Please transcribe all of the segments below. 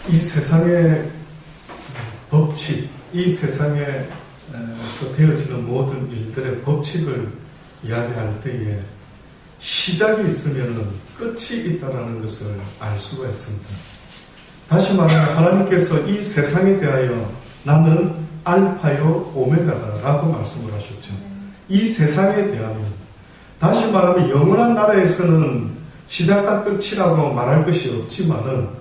이 세상의 법칙, 이 세상에서 되어지는 모든 일들의 법칙을 이야기할 때에 시작이 있으면 끝이 있다는 것을 알 수가 있습니다. 다시 말하면 하나님께서 이 세상에 대하여 나는 알파요 오메가다 라고 말씀을 하셨죠. 이 세상에 대하여, 다시 말하면 영원한 나라에서는 시작과 끝이라고 말할 것이 없지만은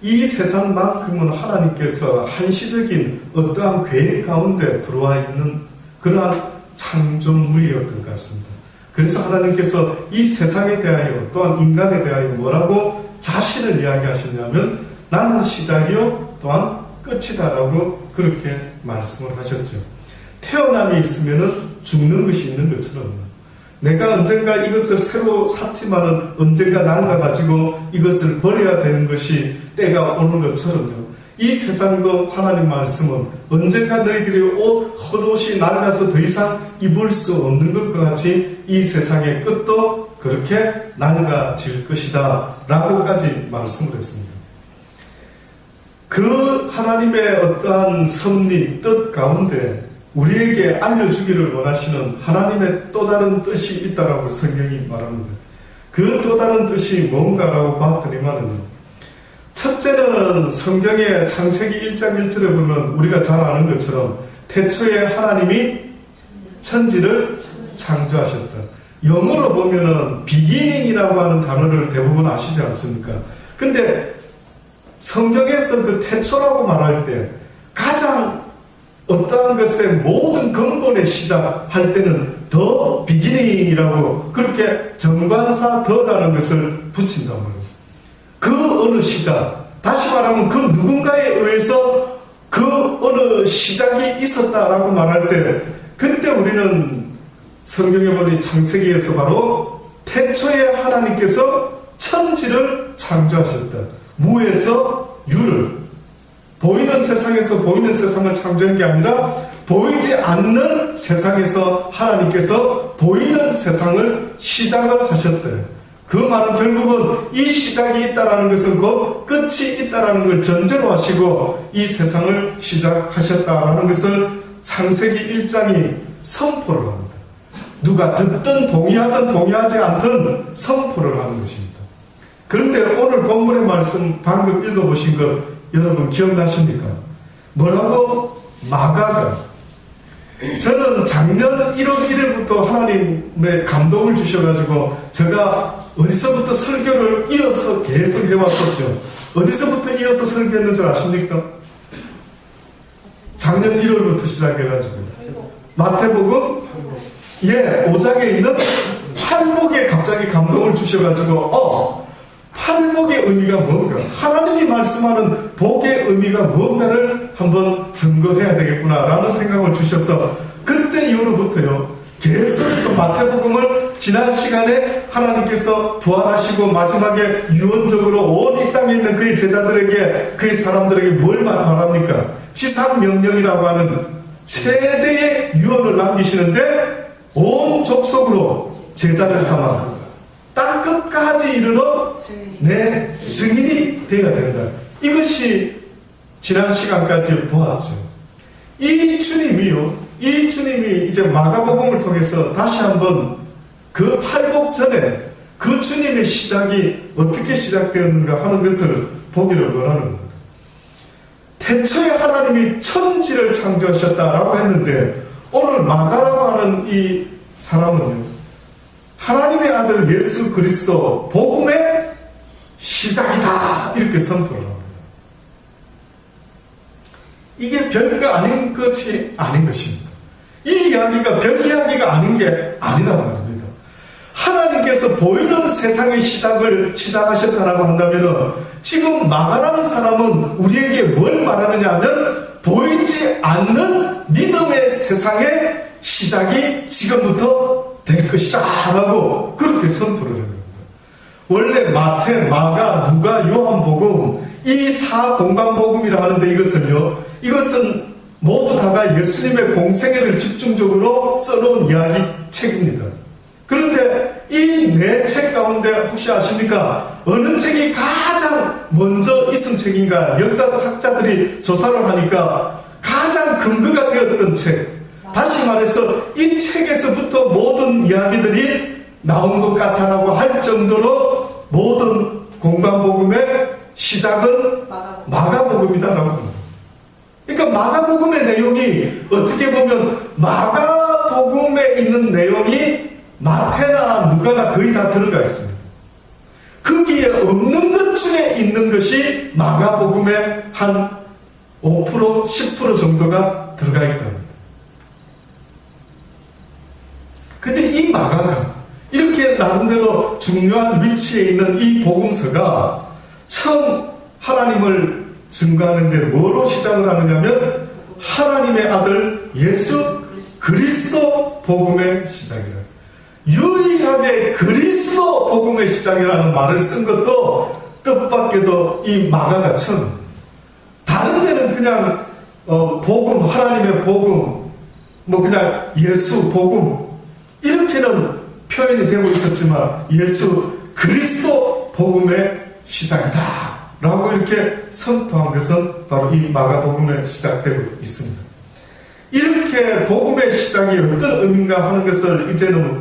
이 세상만큼은 하나님께서 한시적인 어떠한 계획 가운데 들어와 있는 그러한 창조물이었던 것 같습니다. 그래서 하나님께서 이 세상에 대하여 또한 인간에 대하여 뭐라고 자신을 이야기하셨냐면 나는 시작이요 또한 끝이다라고 그렇게 말씀을 하셨죠. 태어남이 있으면 죽는 것이 있는 것처럼 내가 언젠가 이것을 새로 샀지만은 언젠가 낡아가지고 이것을 버려야 되는 것이 때가 오는 것처럼요. 이 세상도 하나님 말씀은 언젠가 너희들이 헛옷이 낡아서 더 이상 입을 수 없는 것과 같이 이 세상의 끝도 그렇게 낡아질 것이다 라고까지 말씀을 했습니다. 그 하나님의 어떠한 섭리, 뜻 가운데 우리에게 알려주기를 원하시는 하나님의 또 다른 뜻이 있다라고 성경이 말합니다. 그 또 다른 뜻이 뭔가라고 봤더니만은 첫째는 성경의 창세기 1장 1절에 보면 우리가 잘 아는 것처럼 태초에 하나님이 천지를 창조하셨다. 영어로 보면은 beginning이라고 하는 단어를 대부분 아시지 않습니까? 근데 성경에서 그 태초라고 말할 때 가장 어떠한 것의 모든 근본의 시작할 때는 더 비기닝이라고 그렇게 정관사 더라는 것을 붙인단 말이에요. 그 어느 시작, 다시 말하면 그 누군가에 의해서 그 어느 시작이 있었다라고 말할 때 그때 우리는 성경에 보니 창세기에서 바로 태초에 하나님께서 천지를 창조하셨다. 무에서 유를 보이는 세상에서 보이는 세상을 창조한 게 아니라 보이지 않는 세상에서 하나님께서 보이는 세상을 시작을 하셨대요. 그 말은 결국은 이 시작이 있다라는 것은 곧 끝이 있다라는 걸 전제로 하시고 이 세상을 시작하셨다라는 것을 창세기 1장이 선포를 합니다. 누가 듣든 동의하든 동의하지 않든 선포를 하는 것입니다. 그런데 오늘 본문의 말씀 방금 읽어보신 것 여러분 기억나십니까? 뭐라고? 마가가. 저는 작년 1월 1일부터 하나님의 감동을 주셔가지고 제가 어디서부터 설교를 이어서 계속 해왔었죠. 어디서부터 이어서 설교했는 줄 아십니까? 작년 1월부터 시작해가지고 마태복음 5장에 있는 팔복에 갑자기 감동을 주셔가지고 팔복의 의미가 뭔가, 하나님이 말씀하는 복의 의미가 뭔가를 한번 점검해야 되겠구나라는 생각을 주셔서 그때 이후로부터요 계속해서 마태복음을 지난 시간에 하나님께서 부활하시고 마지막에 유언적으로 온 이 땅에 있는 그의 제자들에게, 그의 사람들에게 뭘 말합니까? 지상명령이라고 하는 최대의 유언을 남기시는데 온 족속으로 제자를 삼아 땅 끝까지 이르러 내 증인이 되어야 된다. 이것이 지난 시간까지 보았죠. 이 주님이 이제 마가복음을 통해서 다시 한번 그 팔복 전에 그 주님의 시작이 어떻게 시작되었는가 하는 것을 보기를 원하는 겁니다. 태초에 하나님이 천지를 창조하셨다라고 했는데 오늘 마가라고 하는 이 사람은요, 하나님의 아들 예수 그리스도 복음의 시작이다 이렇게 선포를 합니다. 이게 별거 아닌 것이 아닌 것입니다. 이 이야기가 별 이야기가 아닌 게 아니란 말입니다. 하나님께서 보이는 세상의 시작을 시작하셨다라고 한다면 지금 마가라는 사람은 우리에게 뭘 말하느냐 하면 보이지 않는 믿음의 세상의 시작이 지금부터 될 것이다 라고 그렇게 선포를 한 겁니다. 원래 마태, 마가, 누가, 요한복음 이 사공간복음이라 하는데 이것은 모두 다가 예수님의 공생애를 집중적으로 써놓은 이야기 책입니다. 그런데 이 네 책 가운데 혹시 아십니까? 어느 책이 가장 먼저 있은 책인가? 역사학자들이 조사를 하니까 가장 근거가 되었던 책. 다시 말해서 이 책에서부터 모든 이야기들이 나온 것 같다라고 할 정도로 모든 공관복음의 시작은 마가복음이다라고 합니다. 그러니까 마가복음의 내용이 어떻게 보면 마가복음에 있는 내용이 마태나 누가나 거의 다 들어가 있습니다. 거기에 없는 것 중에 있는 것이 마가복음의 한 5%, 10% 정도가 들어가 있답니다. 근데 이 마가가 이렇게 나름대로 중요한 위치에 있는 이 복음서가 처음 하나님을 증거하는 게 뭐로 시작을 하느냐면 하나님의 아들 예수 그리스도 복음의 시작이라. 유일하게 그리스도 복음의 시작이라는 말을 쓴 것도 뜻밖에도 이 마가가 처음. 다른 데는 그냥 복음, 하나님의 복음, 뭐 그냥 예수 복음 이렇게는 표현이 되고 있었지만 예수 그리스도 복음의 시작이다 라고 이렇게 선포한 것은 바로 이 마가복음에 시작되고 있습니다. 이렇게 복음의 시작이 어떤 의미인가 하는 것을 이제는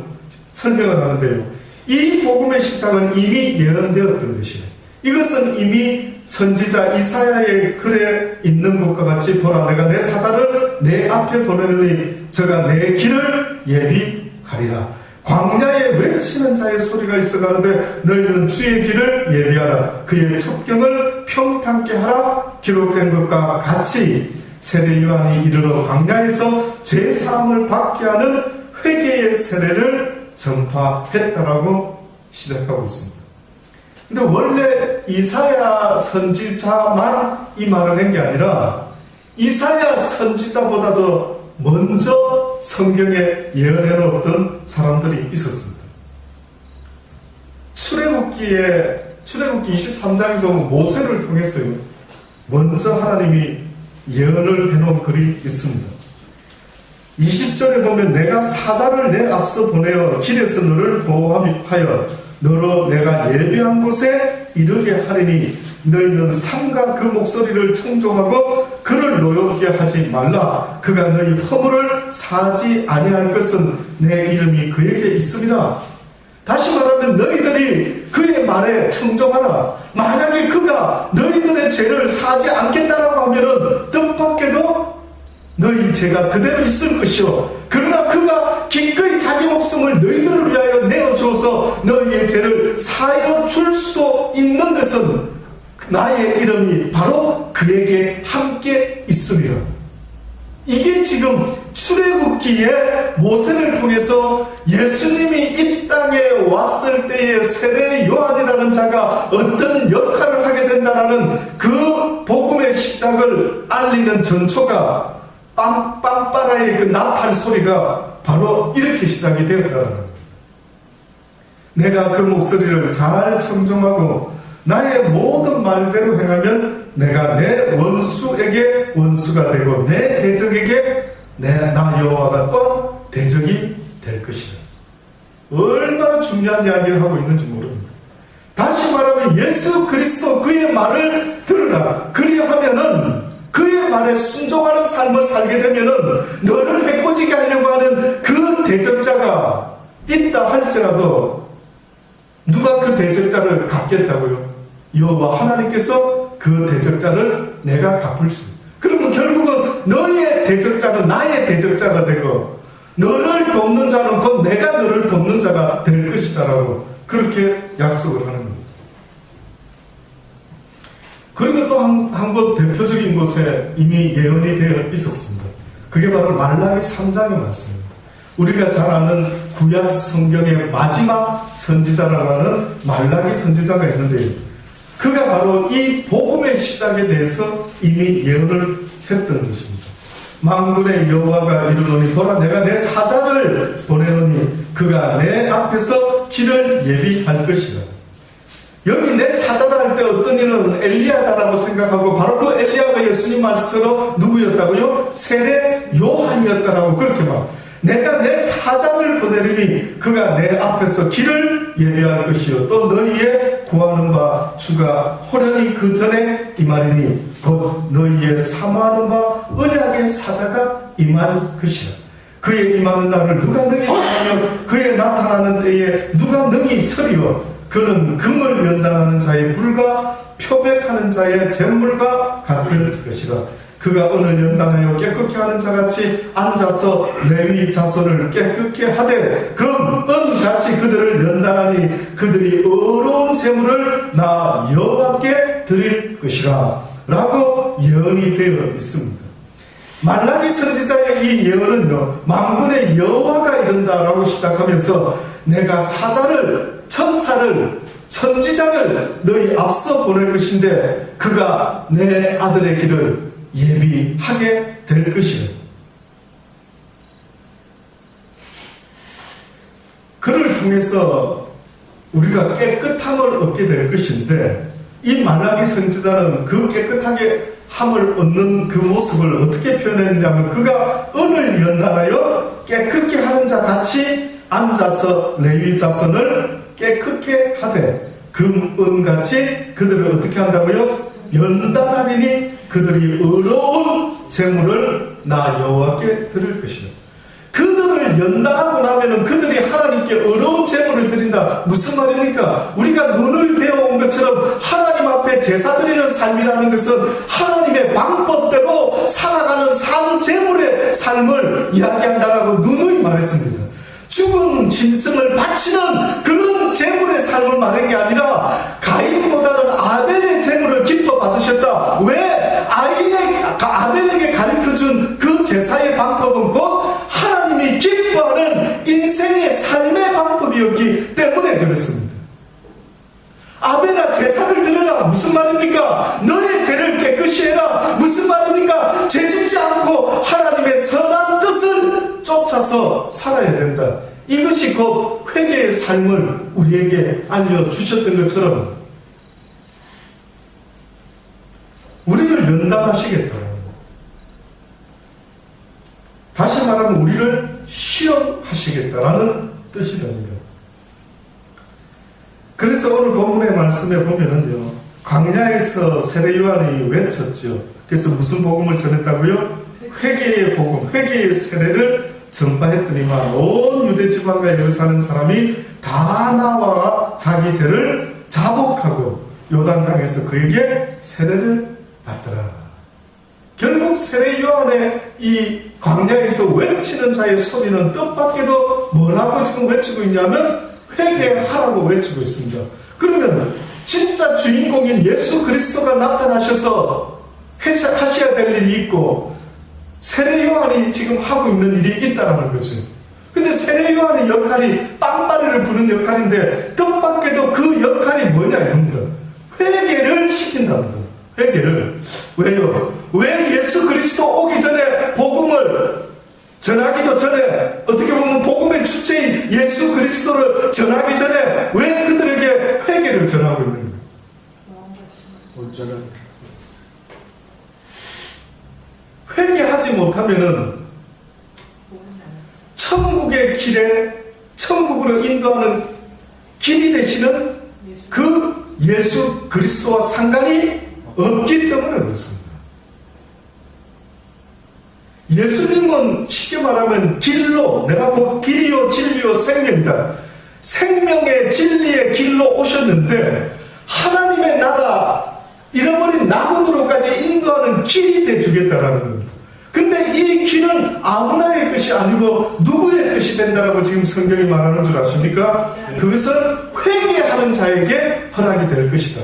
설명을 하는데요. 이 복음의 시작은 이미 예언되었던 것이에요. 이것은 이미 선지자 이사야의 글에 있는 것과 같이 보라 내가 내 사자를 내 앞에 보내느니 저가 내 길을 예비하리라. 광야에 외치는 자의 소리가 있어가는데 너희는 주의 길을 예비하라. 그의 첩경을 평탄케 하라. 기록된 것과 같이 세례 요한이 이르러 광야에서 제사함을 받게 하는 회개의 세례를 전파했다라고 시작하고 있습니다. 근데 원래 이사야 선지자만 이 말을 한 게 아니라 이사야 선지자보다도 먼저 성경에 예언해 놓았던 사람들이 있었습니다. 출애굽기 23장에 보면 모세를 통해서요. 먼저 하나님이 예언을 해놓은 글이 있습니다. 20절에 보면 내가 사자를 내 앞서 보내어 길에서 너를 보호하여 너로 내가 예비한 곳에 이르게 하리니 너희는 삼가 그 목소리를 청종하고 그를 노엽게 하지 말라. 그가 너희 허물을 사지 아니할 것은 내 이름이 그에게 있습니다. 다시 말하면 너희들이 그의 말에 청종하라. 만약에 그가 너희들의 죄를 사지 않겠다라고 하면은 뜻밖에도 너희 죄가 그대로 있을 것이요. 그러나 그가 기꺼이 자기 목숨을 너희들을 위하여 내어주어서 너희의 죄를 사하여 줄 수도 있는 것은 나의 이름이 바로 그에게 함께 있으리라. 이게 지금 출애굽기에 모세를 통해서 예수님이 이 땅에 왔을 때의 세례 요한이라는 자가 어떤 역할을 하게 된다라는 그 복음의 시작을 알리는 전초가 빵빵빠라의 그 나팔 소리가 바로 이렇게 시작이 되었다는 겁니다. 내가 그 목소리를 잘 청종하고 나의 모든 말대로 행하면 내가 내 원수에게 원수가 되고 내 대적에게 나 여호와가 또 대적이 될 것이다. 얼마나 중요한 이야기를 하고 있는지 모릅니다. 다시 말하면 예수 그리스도 그의 말을 들으라. 그리하면은 그의 말에 순종하는 삶을 살게 되면은 너를 해코지게 하려고 하는 그 대적자가 있다 할지라도 누가 그 대적자를 갚겠다고요? 여호와 하나님께서 그 대적자를 내가 갚을 수 있습니다. 그러면 결국은 너의 대적자는 나의 대적자가 되고 너를 돕는 자는 곧 내가 너를 돕는 자가 될 것이다라고 그렇게 약속을 하는 겁니다. 그리고 또 한 곳 대표적인 곳에 이미 예언이 되어 있었습니다. 그게 바로 말라기 3장의 말씀입니다. 우리가 잘 아는 구약 성경의 마지막 선지자라고 하는 말라기 선지자가 있는데요. 그가 바로 이 복음의 시작에 대해서 이미 예언을 했던 것입니다. 만군의 여호와가 이르노니 보라 내가 내 사자를 보내노니 그가 내 앞에서 길을 예비할 것이라. 여기 내 사자라 할 때 어떤 이는 엘리야다라고 생각하고 바로 그 엘리야가 예수님 말씀으로 누구였다고요? 세례 요한이었다라고 그렇게 말. 내가 내 사자를 보내리니 그가 내 앞에서 길을 예비할 것이요 또 너희의 구하는 바 주가 호련히 그 전에 임하리니 곧 너희의 사모하는 바 언약의 사자가 임할 것이라. 그의 임하는 날을 누가 능히 말하며 그의 나타나는 때에 누가 능히 서리요. 그는 금을 연단하는 자의 불과 표백하는 자의 잿물과 같을 것이라. 그가 오늘 연단하여 깨끗게 하는 자같이 앉아서 레위 자손을 깨끗게 하되 금, 은같이 그들을 연단하니 그들이 의로운 재물을 나 여호와께 드릴 것이라 라고 예언이 되어 있습니다. 말라기 선지자의 이 예언은요, 만군의 여호와가 이른다라고 시작하면서 내가 사자를, 천사를, 선지자를 너희 앞서 보낼 것인데 그가 내 아들의 길을 예비하게 될 것이다. 그를 통해서 우리가 깨끗함을 얻게 될 것인데 이 말라기 선지자는 그 깨끗하게 함을 얻는 그 모습을 어떻게 표현했냐면 그가 은을 연단하여 깨끗게 하는 자 같이 앉아서 레위 자손을 깨끗게 하되 금, 은같이 그들을 어떻게 한다고요? 연단하리니 그들이 의로운 재물을 나 여호와께 드릴 것이다. 그들을 연단하고 나면은 그들이 하나님께 의로운 재물을 드린다. 무슨 말입니까? 우리가 눈을 배워온 것처럼 하나님 앞에 제사 드리는 삶이라는 것은 하나님의 방법대로 살아가는 삶, 재물의 삶을 이야기한다라고 누누이 말했습니다. 죽은 짐승을 바치는 그런 재물의 삶을 말한 게 아니라 가인보다는 아벨의 재물을 기뻐 받으셨다. 왜? 아벨에게 가르쳐준 그 제사의 방법은 곧 하나님이 기뻐하는 인생의 삶의 방법이었기 때문에 그렇습니다. 아벨아 제사를 드려라. 무슨 말입니까? 너의 죄를 깨끗이 해라. 무슨 말입니까? 죄짓지 않고 하나님의 선한 뜻을 쫓아서 살아야 된다. 이것이 곧 회개의 삶을 우리에게 알려주셨던 것처럼 우리를 연단하시겠다. 다시 말하면 우리를 시험하시겠다라는 뜻이 됩니다. 그래서 오늘 본문의 말씀에 보면은요, 광야에서 세례 요한이 외쳤죠. 그래서 무슨 복음을 전했다고요? 회개의 복음, 회개의 세례를 전파했더니만 온 유대 지방과 여기 사는 사람이 다 나와 자기 죄를 자복하고 요단강에서 그에게 세례를 받더라. 결국 세례 요한의 이 광야에서 외치는 자의 소리는 뜻밖에도 뭐라고 지금 외치고 있냐면 회개하라고 외치고 있습니다. 그러면 진짜 주인공인 예수 그리스도가 나타나셔서 하셔야 될 일이 있고 세례 요한이 지금 하고 있는 일이 있다는 거죠. 근데 세례 요한의 역할이 빵빠레를 부는 역할인데 뜻밖에도 그 역할이 뭐냐 이겁니다. 회개를 시킨답니다. 회개를. 왜요? 왜 예수 그리스도 오기 전에 복음을 전하기도 전에 어떻게 보면 복음의 주체인 예수 그리스도를 전하기 전에 왜 그들에게 회개를 전하고 있는 거예요? 회개하지 못하면은 천국의 길에 천국으로 인도하는 길이 되시는 그 예수 그리스도와 상관이 없기 때문에 그렇습니다. 예수님은 쉽게 말하면 길로, 내가 곧 길이요 진리요 생명이다. 생명의 진리의 길로 오셨는데 하나님의 나라 잃어버린 남은으로까지 인도하는 길이 되주겠다라는 겁니다. 근데 이 길은 아무나의 것이 아니고 누구의 것이 된다라고 지금 성경이 말하는 줄 아십니까? 그것은 회개하는 자에게 허락이 될 것이다.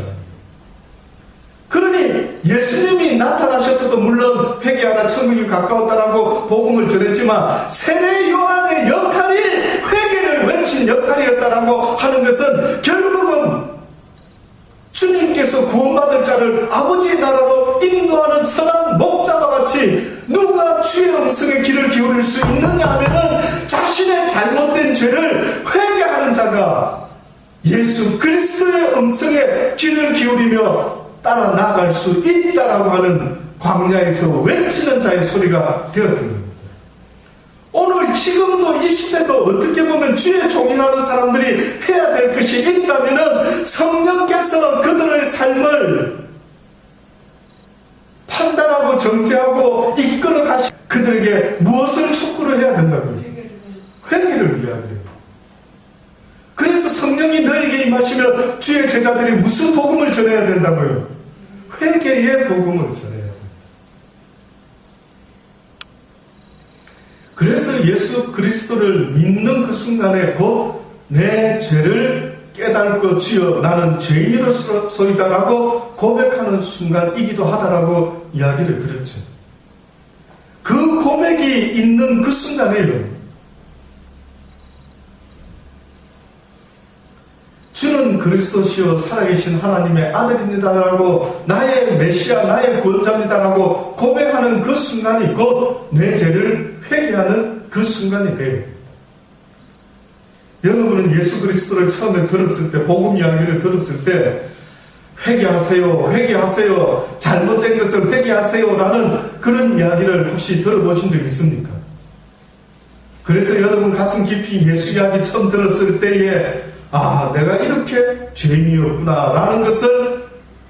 그러니 예수님이 나타나셨어도 물론 회개하라 천국이 가까웠다라고 복음을 전했지만 세례 요한의 역할이 회개를 외친 역할이었다라고 하는 것은 결국은 주님께서 구원받을 자를 아버지의 나라로 인도하는 선한 목자와 같이 누가 주의 음성에 귀를 기울일 수 있느냐 하면은 자신의 잘못된 죄를 회개하는 자가 예수 그리스도의 음성에 귀를 기울이며 따라 나아갈 수 있다라고 하는 광야에서 외치는 자의 소리가 되었던 겁니다. 오늘 지금도 이 시대도 어떻게 보면 주의 종이라는 사람들이 해야 될 것이 있다면은 성령께서 그들의 삶을 판단하고 정죄하고 이끌어 가시 그들에게 무엇을 촉구를 해야 된다고요? 회개를 이야기해요. 그래서 성령이 너에게 임하시면 주의 제자들이 무슨 복음을 전해야 된다고요? 회개의 복음을 전해야 돼요. 그래서 예수 그리스도를 믿는 그 순간에 곧 내 죄를 깨닫고 주여 나는 죄인으로서이다라고 고백하는 순간이기도 하다라고 이야기를 드렸죠. 그 고백이 있는 그 순간에요. 주는 그리스도시요 살아계신 하나님의 아들입니다라고 나의 메시아 나의 구원자입니다라고 고백하는 그 순간이 곧 내 죄를 회개하는 그 순간이 돼요. 여러분은 예수 그리스도를 처음에 들었을 때 복음 이야기를 들었을 때 회개하세요 회개하세요 잘못된 것을 회개하세요 라는 그런 이야기를 혹시 들어보신 적 있습니까? 그래서 여러분 가슴 깊이 예수 이야기 처음 들었을 때에 내가 이렇게 죄인이었구나 라는 것을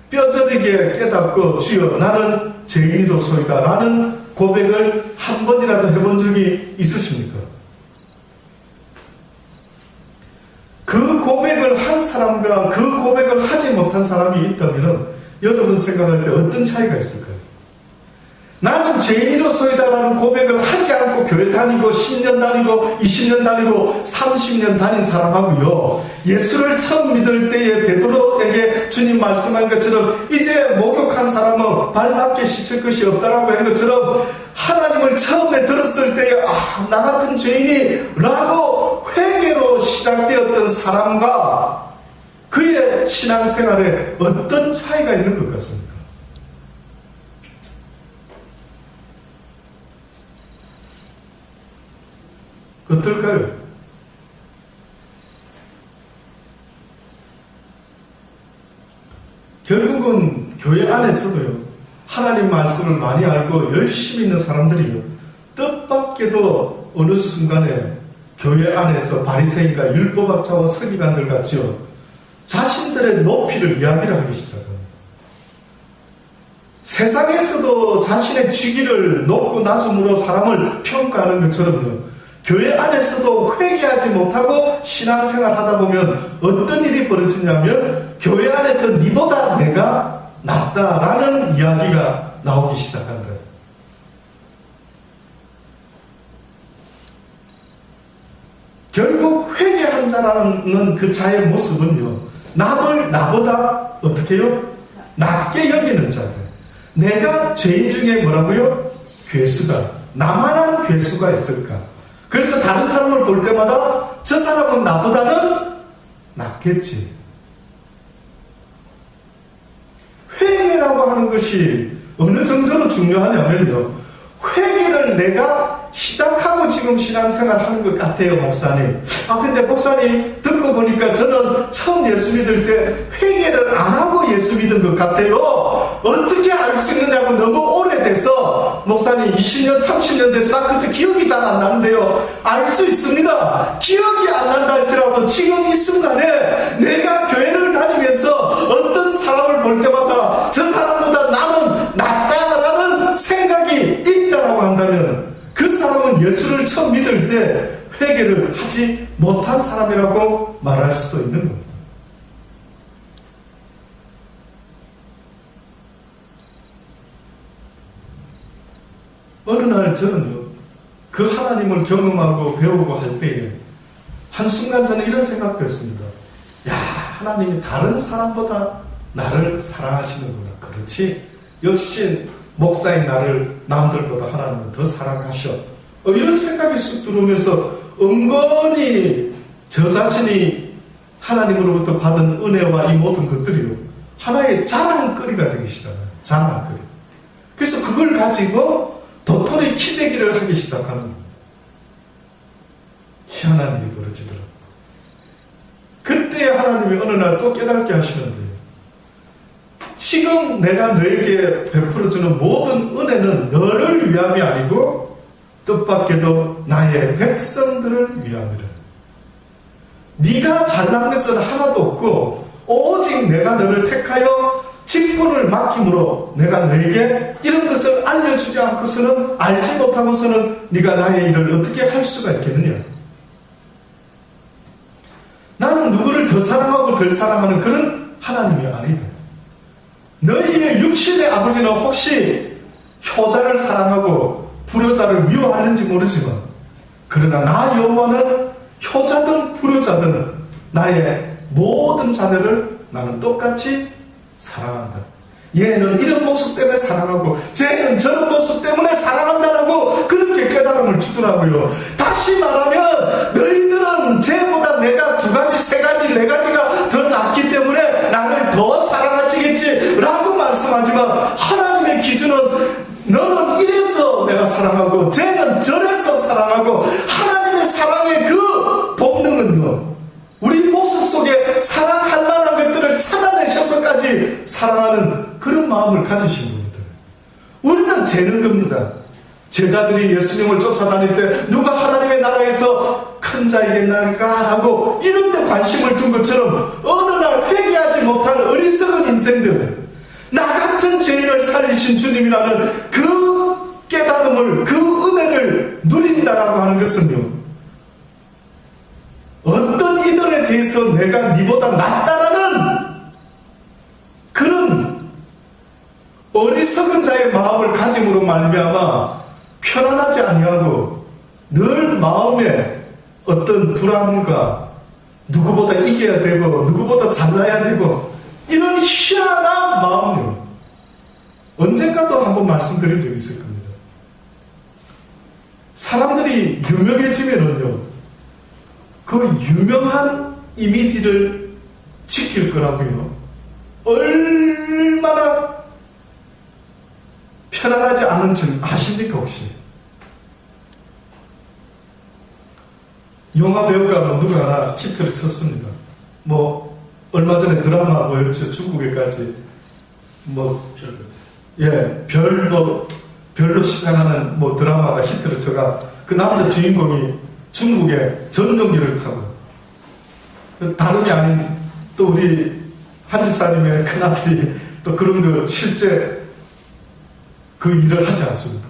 뼈저리게 깨닫고 주여 나는 죄인이로소이다 라는 고백을 한 번이라도 해본 적이 있으십니까? 그 고백을 한 사람과 그 고백을 하지 못한 사람이 있다면 여러분 생각할 때 어떤 차이가 있을까요? 나는 죄인으로서이다라는 고백을 하지 않고 교회 다니고 10년 다니고 20년 다니고 30년 다닌 사람하고요. 예수를 처음 믿을 때에 베드로에게 주님 말씀한 것처럼 이제 목욕한 사람은 발밖에 씻을 것이 없다라고 한 것처럼 하나님을 처음에 들었을 때에 나 같은 죄인이 라고 회개로 시작되었던 사람과 그의 신앙생활에 어떤 차이가 있는 것 같습니까? 어떨까요? 결국은 교회 안에서도요, 하나님 말씀을 많이 알고 열심히 있는 사람들이요, 뜻밖에도 어느 순간에 교회 안에서 바리새인과 율법학자와 서기관들 같이요, 자신들의 높이를 이야기를 하기 시작합니다. 세상에서도 자신의 직위를 높고 낮음으로 사람을 평가하는 것처럼요, 교회 안에서도 회개하지 못하고 신앙생활 하다 보면 어떤 일이 벌어지냐면 교회 안에서 니보다 내가 낫다라는 이야기가 나오기 시작한다. 결국 회개한 자라는 그 자의 모습은요, 남을 나보다 어떻게 해요? 낮게 여기는 자들. 내가 죄인 중에 뭐라고요? 괴수다. 나만한 괴수가 있을까? 그래서 다른 사람을 볼 때마다 저 사람은 나보다는 낫겠지. 회개라고 하는 것이 어느 정도로 중요하냐면요, 회개를 내가 시작하고 지금 신앙생활 하는 것 같아요, 목사님. 근데 목사님 듣고 보니까 저는 처음 예수 믿을 때 회개를 안 하고 예수 믿은 것 같아요. 어떻게 알 수 있느냐고 너무 오래돼서 목사님 20년, 30년 돼서 나 그때 기억이 잘 안 나는데요. 알 수 있습니다. 기억이 안 난다 할지라도 지금 이 순간에 내가 교회를 다니면서 어떤 사람을 볼 때마다 저 사람보다 나는 낫다라는 생각이 있다라고 한다면 그 사람은 예수를 처음 믿을 때 회개를 하지 못한 사람이라고 말할 수도 있는 겁니다. 어느 날 저는요, 그 하나님을 경험하고 배우고 할 때에 한순간 저는 이런 생각도 했습니다. 야, 하나님이 다른 사람보다 나를 사랑하시는구나. 그렇지? 역시 목사인 나를 남들보다 하나님은 더 사랑하셔. 이런 생각이 쑥 들어오면서 은근히 저 자신이 하나님으로부터 받은 은혜와 이 모든 것들이요, 하나의 자랑거리가 되기 시작해요. 자랑거리. 그래서 그걸 가지고 도토리 키재기를 하기 시작하는 거예요. 희한한 일이 벌어지더라고요. 그때 하나님이 어느 날 또 깨닫게 하시는데, 지금 내가 너에게 베풀어주는 모든 은혜는 너를 위함이 아니고 뜻밖에도 나의 백성들을 위함이라. 네가 잘난 것은 하나도 없고 오직 내가 너를 택하여 직분을 맡김으로 내가 너에게 이런 것을 알려주지 않고서는, 알지 못하고서는 네가 나의 일을 어떻게 할 수가 있겠느냐. 나는 누구를 더 사랑하고 덜 사랑하는 그런 하나님이 아니다. 너희의 육신의 아버지는 혹시 효자를 사랑하고 불효자를 미워하는지 모르지만, 그러나 나 여호와는 효자든 불효자든 나의 모든 자녀를 나는 똑같이 사랑한다. 얘는 이런 모습 때문에 사랑하고 쟤는 저런 모습 때문에 사랑한다라고 그렇게 깨달음을 주더라고요. 다시 말하면 너희들은 쟤보다 내가 2가지, 3가지, 4가지가 더 낫기 때문에 나를 더 사랑하시겠지 라고 말씀하지만, 하나님의 기준은 너는 이래서 내가 사랑하고 쟤는 저래서 사랑하고, 하나님의 사랑의 그 본능은요, 우리 모습 속에 사랑할 만한 것들을 찾아내셔서까지 사랑하는 그런 마음을 가지신 분이다. 우리는 재는 겁니다. 제자들이 예수님을 쫓아다닐 때 누가 하나님의 나라에서 큰 자이겠나니까 하고 이런 데 관심을 둔 것처럼, 어느 날 회개하지 못한 어리석은 인생들, 나 같은 죄인을 살리신 주님이라는 그 깨달음을, 그 은혜를 누린다라고 하는 것은요, 어떤 이들에 대해서 내가 니보다 낫다라는 그런 어리석은 자의 마음을 가짐으로 말미암아 편안하지 아니하고 늘 마음에 어떤 불안과 누구보다 이겨야 되고 누구보다 잘나야 되고 이런 희한한 마음이요. 언젠가도 한번 말씀드린 적이 있을 겁니다. 사람들이 유명해지면은요, 그 유명한 이미지를 지킬 거라고요. 얼마나 편안하지 않은 줄 아십니까 혹시? 영화 배우가 누가 하나 히트를 쳤습니다. 얼마 전에 드라마 뭐였죠? 중국에까지 별로 시작하는 드라마가 히트를 쳐가, 그 남자 주인공이 중국의 전용기를 타고, 다름이 아닌 또 우리 한 집사님의 큰아들이 또 그런 걸 실제 그 일을 하지 않습니까?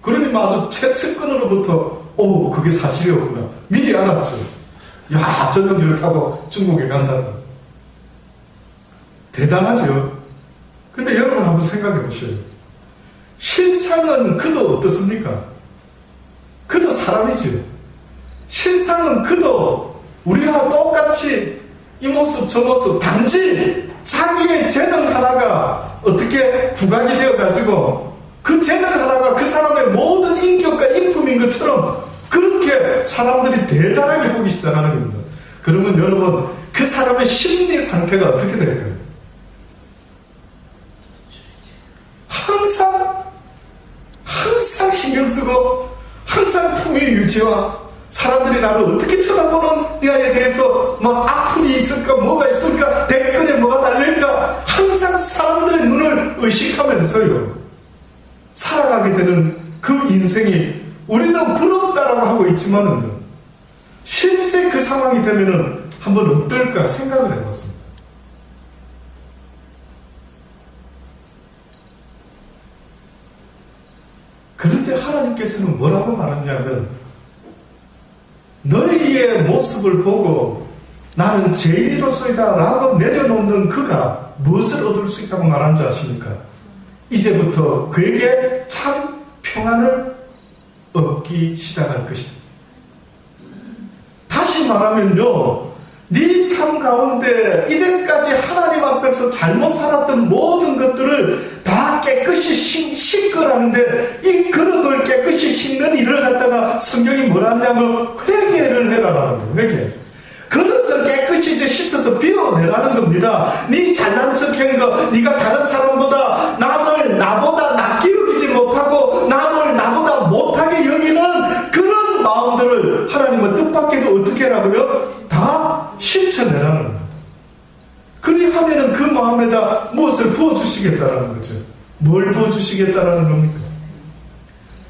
그러니 아주 최측근으로부터 그게 사실이었구나 미리 알았죠. 야, 전용기를 타고 중국에 간다다. 대단하죠. 근데 여러분 한번 생각해 보셔요. 실상은 그도 어떻습니까? 그도 사람이죠. 실상은 그도 우리와 똑같이 이 모습 저 모습, 단지 자기의 재능 하나가 어떻게 부각이 되어가지고 그 재능 하나가 그 사람의 모든 인격과 인품인 것처럼 그렇게 사람들이 대단하게 보기 시작하는 겁니다. 그러면 여러분, 그 사람의 심리 상태가 어떻게 될까요? 항상 신경 쓰고 항상 품위 유지와 사람들이 나를 어떻게 쳐다보느냐에 대해서 악플이 있을까 뭐가 있을까 댓글에 뭐가 달릴까 항상 사람들의 눈을 의식하면서요 살아가게 되는 그 인생이, 우리는 부럽다라고 하고 있지만은 실제 그 상황이 되면은 한번 어떨까 생각을 해봤습니다. 그런데 하나님께서는 뭐라고 말하냐면, 너희의 모습을 보고 나는 죄인으로서이다 라고 내려놓는 그가 무엇을 얻을 수 있다고 말한 줄 아십니까? 이제부터 그에게 참 평안을 얻기 시작할 것이다. 다시 말하면요, 네 삶 가운데 이제까지 하나님 앞에서 잘못 살았던 모든 것들을 다 깨끗이 씻으라는데, 이 그릇을 깨끗이 씻는 일을 갖다가 성경이 뭐라 하냐면 회개를 해라라는 거예요. 회개. 그릇을 깨끗이 이제 씻어서 비워내라는 겁니다. 네 잘난 척한 거, 네가 다른 사람보다 남을 나보다 낫게 여기지 못하고 남을 나보다 못하게 여기는 그런 마음들을 하나님은 뜻밖에도 어떻게 하라고요? 다 실천해라는 겁니다. 그리하면은 그 마음에다 무엇을 부어주시겠다라는 거죠. 뭘 부어주시겠다라는 겁니까?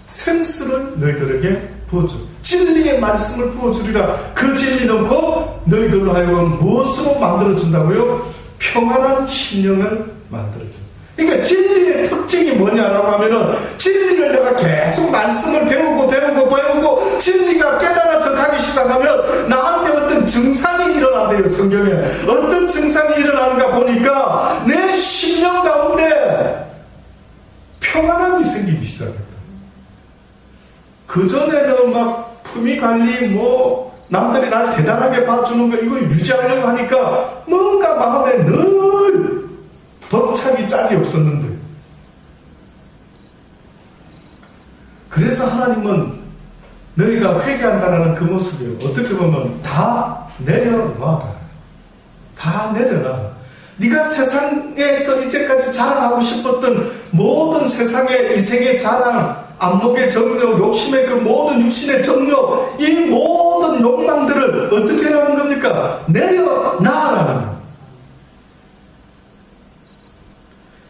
생수를 너희들에게 부어줘. 진리의 말씀을 부어주리라. 그 진리는 곧 너희들로 하여금 무엇으로 만들어준다고요? 평안한 심령을 만들어줘. 그러니까 진리의 특징이 뭐냐라고 하면은, 진리를 내가 계속 말씀을 배우고 진리가 깨달아져 가기 시작하면 나한테 어떤 증상이 일어난대요. 성경에 어떤 증상이 일어나는가 보니까 내 심령 가운데 평안함이 생기기 시작했다. 그전에는 막 품위 관리, 남들이 날 대단하게 봐주는 거 이거 유지하려고 하니까 뭔가 마음에 늘 벅차기 짝이 없었는데, 그래서 하나님은 너희가 회개한다는 그 모습이 어떻게 보면 다 내려놔라. 다 내려놔라. 네가 세상에서 이제까지 자랑하고 싶었던 모든 세상의 이 세계 자랑, 안목의 정욕, 욕심의 그 모든 육신의 정욕, 이 모든 욕망들을 어떻게 하는 겁니까? 내려놔라는 거예요.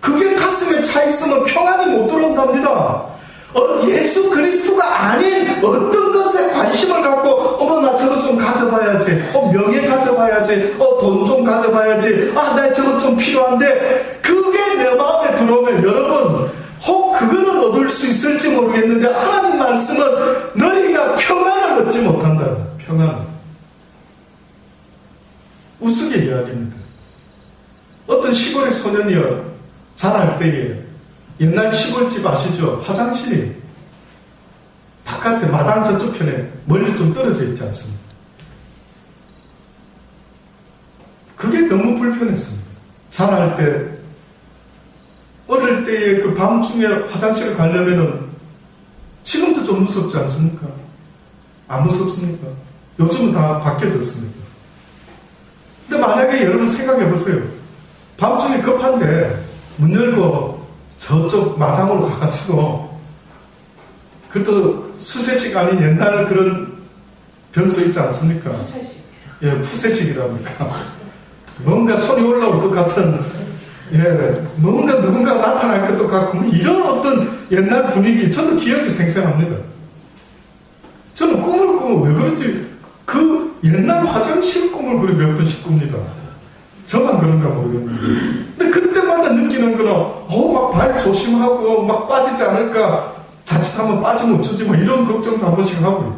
그게 가슴에 차 있으면 평안이 못 들어온답니다. 예수 그리스도가 아닌 어떤 것에 관심을 갖고, 나 저것 좀 가져봐야지, 명예 가져봐야지, 돈 좀 가져봐야지, 나 저것 좀 필요한데, 그게 내 마음에 들어오면 여러분, 혹 그거는 얻을 수 있을지 모르겠는데, 하나님 말씀은 너희가 평안을 얻지 못한다. 평안. 우스개 이야기입니다. 어떤 시골의 소년이요, 자랄 때에 옛날 시골집 아시죠? 화장실이 바깥에 마당 저쪽 편에 멀리 좀 떨어져 있지 않습니까? 그게 너무 불편했습니다. 자랄 때, 어릴 때에 그 밤중에 화장실을 가려면은 지금도 좀 무섭지 않습니까? 안 무섭습니까? 요즘은 다 바뀌어졌습니다. 근데 만약에 여러분 생각해 보세요. 밤중에 급한데 문 열고 저쪽 마당으로 가가지고, 그것도 수세식 아닌 옛날 그런 변소 있지 않습니까? 푸세식. 예, 푸세식이랍니까? 뭔가 손이 올라올 것 같은, 뭔가 누군가 나타날 것도 같고, 이런 어떤 옛날 분위기, 저도 기억이 생생합니다. 저는 꿈을 꾸면 왜 그런지, 그 옛날 화장실 꿈을 그래 몇 번씩 꿉니다. 저만 그런가 모르겠는데. 근데 그때마다 느끼는 거는, 막 발 조심하고, 막 빠지지 않을까, 자칫하면 빠지면 어쩌지, 이런 걱정도 한 번씩 하고요.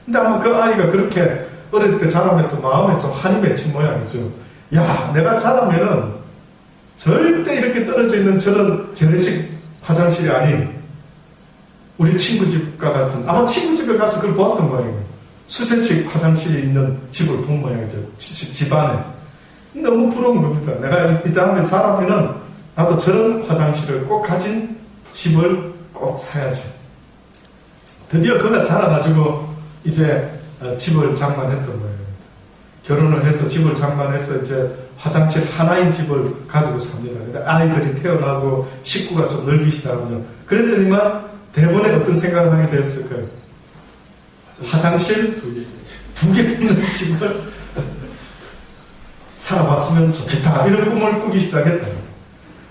근데 아마 그 아이가 그렇게 어릴 때 자라면서 마음에 좀 한이 맺힌 모양이죠. 야, 내가 자라면은 절대 이렇게 떨어져 있는 저런 재래식 화장실이 아닌 우리 친구 집과 같은, 아마 친구 집에 가서 그걸 보았던 모양이에요. 수세식 화장실이 있는 집을 본 모양이죠. 집안에. 너무 부러운 겁니다. 내가 이 다음에 자라면은 나도 저런 화장실을 꼭 가진 집을 꼭 사야지. 드디어 그가 자라가지고 이제 집을 장만했던 거예요. 결혼을 해서 집을 장만해서 이제 화장실 하나인 집을 가지고 삽니다. 근데 아이들이 태어나고 식구가 좀 늘기 시작하면, 그랬더니만 대본에 어떤 생각을 하게 되었을까요? 화장실 두 개 있는 집을 살아봤으면 좋겠다, 이런 꿈을 꾸기 시작했다.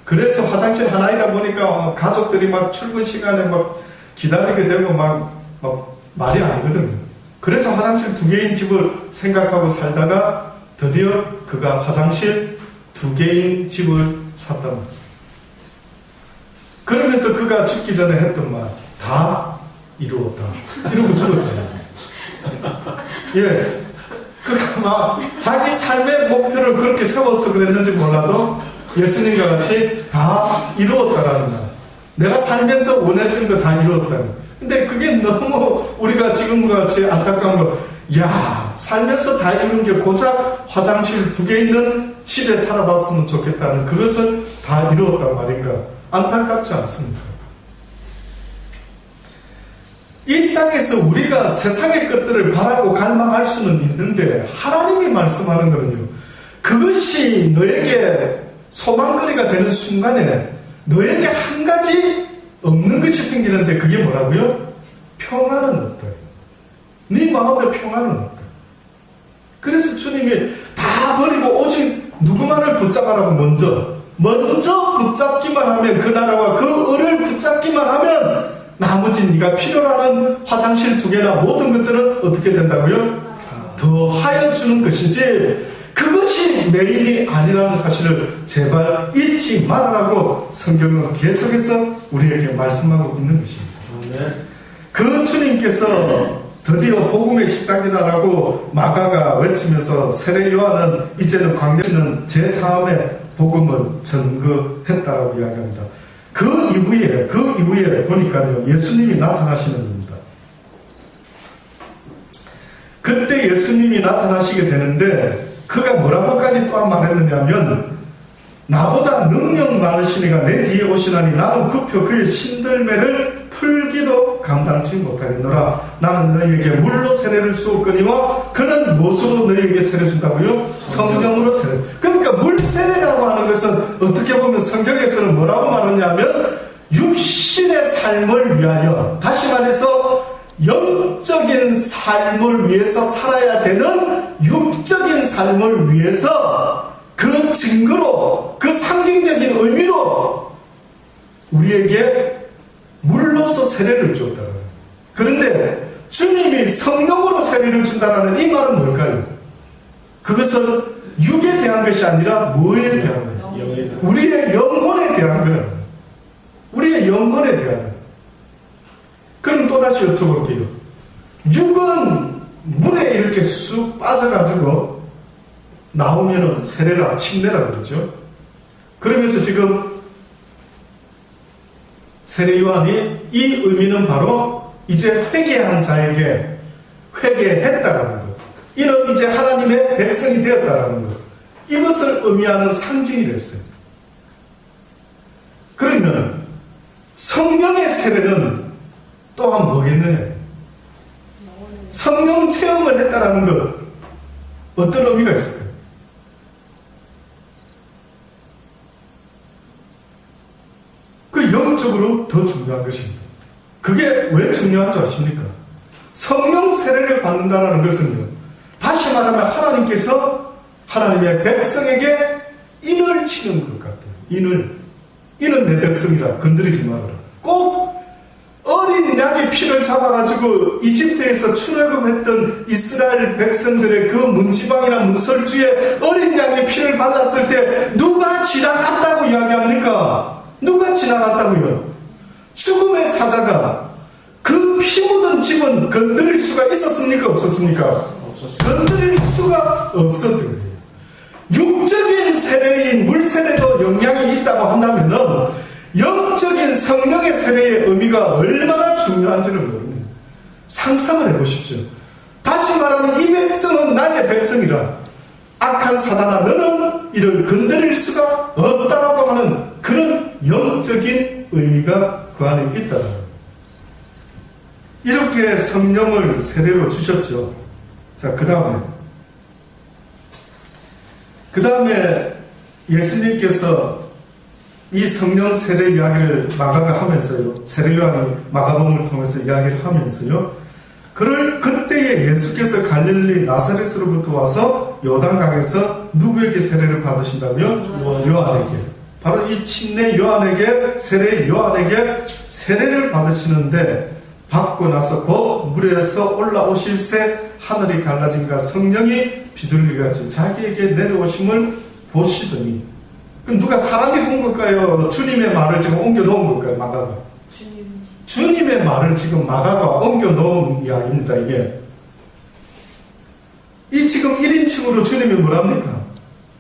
그래서 화장실 하나이다 보니까 가족들이 막 출근 시간에 막 기다리게 되고 막 말이 아니거든요. 그래서 화장실 두 개인 집을 생각하고 살다가 드디어 그가 화장실 두 개인 집을 샀단 말이에요. 그러면서 그가 죽기 전에 했던 말, 다 이루었다, 이러고 죽었다. 예. 그가 막 자기 삶의 목표를 그렇게 세워서 그랬는지 몰라도 예수님과 같이 다 이루었다라는 말. 내가 살면서 원했던 거 다 이루었다. 근데 그게 너무 우리가 지금과 같이 안타까운 거, 야, 살면서 다 이룬 게 고작 화장실 두 개 있는 집에 살아봤으면 좋겠다는, 그것을 다 이루었단 말인가. 안타깝지 않습니까? 이 땅에서 우리가 세상의 것들을 바라고 갈망할 수는 있는데, 하나님이 말씀하는 거는요, 그것이 너에게 소망거리가 되는 순간에 너에게 한 가지 없는 것이 생기는데, 그게 뭐라고요? 평안은 없다. 네 마음에 평안은 없다. 그래서 주님이 다 버리고 오직 누구만을 붙잡아라고 먼저 붙잡기만 하면, 그 나라와 그 을을 붙잡기만 하면 나머지 네가 필요로 하는 화장실 2개나 모든 것들은 어떻게 된다고요? 더하여 주는 것이지 그것이 메인이 아니라는 사실을 제발 잊지 말아라고 성경은 계속해서 우리에게 말씀하고 있는 것입니다. 그 주님께서 드디어 복음의 시작이다라고 마가가 외치면서 세례 요한은 이제는 광야시는 제3의 복음을 전거했다라고 이야기합니다. 그 이후에 보니까요, 예수님이 나타나시는 겁니다. 그때 예수님이 나타나시게 되는데 그가 뭐라고까지 또한 말했느냐면 나보다 능력 많으신 이가 내 뒤에 오시나니 나는 급혀 그의 신들매를 풀기도 감당치 못하겠노라. 나는 너희에게 물로 세례를 주었거니와 그는 무엇으로 너희에게 세례 준다고요? 성령으로 세례. 그러니까 물 세례라고 하는 것은 어떻게 보면 성경에서는 뭐라고 말하냐면 육신의 삶을 위하여, 다시 말해서 영적인 삶을 위해서 살아야 되는 육적인 삶을 위해서 그 증거로, 그 상징적인 의미로 우리에게 물로서 세례를 줬다. 그런데 주님이 성령으로 세례를 준다는 이 말은 뭘까요? 그것은 육에 대한 것이 아니라 뭐에 대한 거예요? 우리의 영혼에 대한 거예요. 우리의 영혼에 대한 거예요. 그럼 또다시 여쭤볼게요. 육은 물에 이렇게 쑥 빠져가지고 나오면은 세례라, 침례라 그러죠. 그러면서 지금 세례 요한이 이 의미는 바로 이제 회개한 자에게 회개했다라는 것. 이는 이제 하나님의 백성이 되었다라는 것. 이것을 의미하는 상징이랬어요. 그러면 성령의 세례는 또한 뭐겠느냐? 성령 체험을 했다라는 것, 어떤 의미가 있을까요? 그 영적으로 더 중요한 것입니다. 그게 왜 중요한 줄 아십니까? 성령 세례를 받는다는 것은요, 다시 말하면 하나님께서 하나님의 백성에게 인을 치는 것 같아요. 인은 내 백성이라 건드리지 말아라. 꼭 어린 양의 피를 잡아가지고 이집트에서 출애굽했던 이스라엘 백성들의 그 문지방이나 문설주에 어린 양의 피를 발랐을 때 누가 지나갔다고 이야기합니까? 누가 지나갔다고요? 죽음의 사자가 그 피 묻은 집은 건드릴 수가 있었습니까? 없었습니까? 없었어요. 건드릴 수가 없었던 거예요. 육적인 세례인 물세례도 영향이 있다고 한다면은 영적인 성령의 세례의 의미가 얼마나 중요한지를 모릅니다. 상상을 해보십시오. 다시 말하면 이 백성은 나의 백성이라 악한 사단아 너는 이를 건드릴 수가 없다라고 하는 그런 영적인 의미가 그 안에 있다. 이렇게 성령을 세례로 주셨죠. 자, 그 다음에 예수님께서 이 성령 세례 이야기를 마가가 하면서요, 세례 요한이 마가복음을 통해서 이야기를 하면서요, 그때에 예수께서 갈릴리 나사렛으로부터 와서 요단강에서 누구에게 세례를 받으신다고요? 요한에게. 바로 이 침례 요한에게, 세례 요한에게 세례를 받으시는데, 받고 나서 곧 물에서 올라오실새 하늘이 갈라짐과 성령이 비둘기같이 자기에게 내려오심을 보시더니, 그럼 누가 사람이 본 걸까요? 주님의 말을 지금 옮겨놓은 걸까요? 마가가. 주님의 말을 지금 마가가 옮겨놓은 이야기입니다. 이 지금 1인칭으로 주님이 뭐랍니까?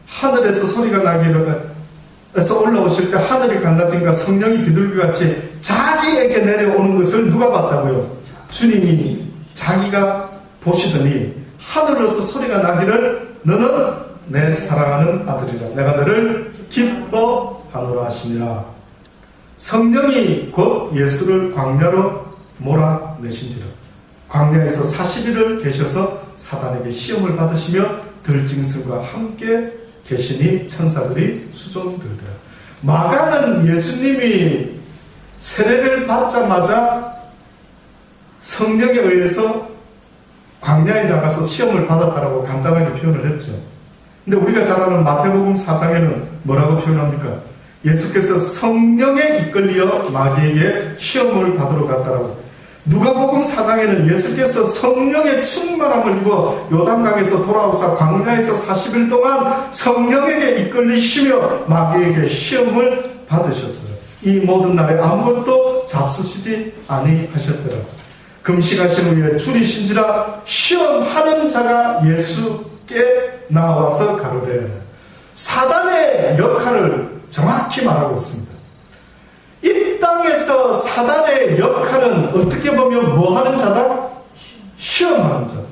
하늘에서 소리가 나기로서 올라오실 때 하늘이 갈라짐과 성령이 비둘기같이 자기에게 내려오는 것을 누가 봤다고요? 주님이 자기가 보시더니 하늘에서 소리가 나기를 너는 내 사랑하는 아들이라 내가 너를 기뻐하노라 하시니라. 성령이 곧 예수를 광야로 몰아내신지라. 광야에서 40일을 계셔서 사단에게 시험을 받으시며 들짐승과 함께 계시니 천사들이 수종들더라. 마가는 예수님이 세례를 받자마자 성령에 의해서 광야에 나가서 시험을 받았다라고 간단하게 표현을 했죠. 근데 우리가 잘 아는 마태복음 4장에는 뭐라고 표현합니까? 예수께서 성령에 이끌려 마귀에게 시험을 받으러 갔다라고. 누가복음 4장에는 예수께서 성령의 충만함을 입어 요단강에서 돌아오사 광야에서 40일 동안 성령에게 이끌리시며 마귀에게 시험을 받으셨더라. 이 모든 날에 아무것도 잡수시지 아니하셨더라. 금식하신 후에 줄이신지라 시험하는 자가 예수께 나와서 가로되. 사단의 역할을 정확히 말하고 있습니다. 이 땅에서 사단의 역할은 어떻게 보면 뭐 하는 자다? 시험하는 자다.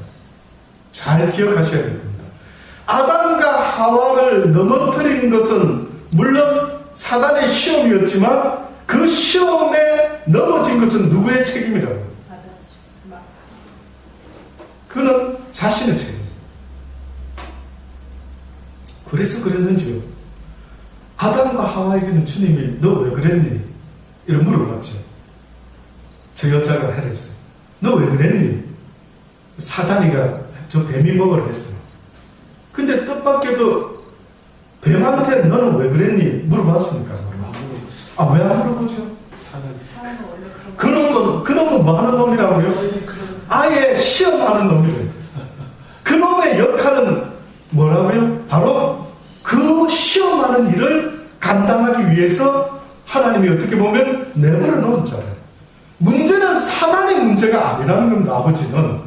잘 기억하셔야 될 겁니다. 아담과 하와를 넘어뜨린 것은 물론 사단의 시험이었지만 그 시험에 넘어진 것은 누구의 책임이라고? 그는 자신의 책임. 그래서 그랬는지요. 아담과 하와에게는 주님이 너 왜 그랬니? 이런 물어봤죠. 저 여자가 해랬어요. 너 왜 그랬니? 사단이가 저 뱀이 먹으라 했어요. 근데 뜻밖에도 뱀한테 너는 왜 그랬니? 물어봤습니까? 아, 왜 안 물어보죠? 그놈은 뭐 하는 놈이라고요? 아예 시험하는 놈이래요. 그놈의 역할은 뭐라고요? 바로 그 시험하는 일을 감당하기 위해서 하나님이 어떻게 보면 내버려 놓은 자예요. 문제는 사단의 문제가 아니라는 겁니다. 아버지는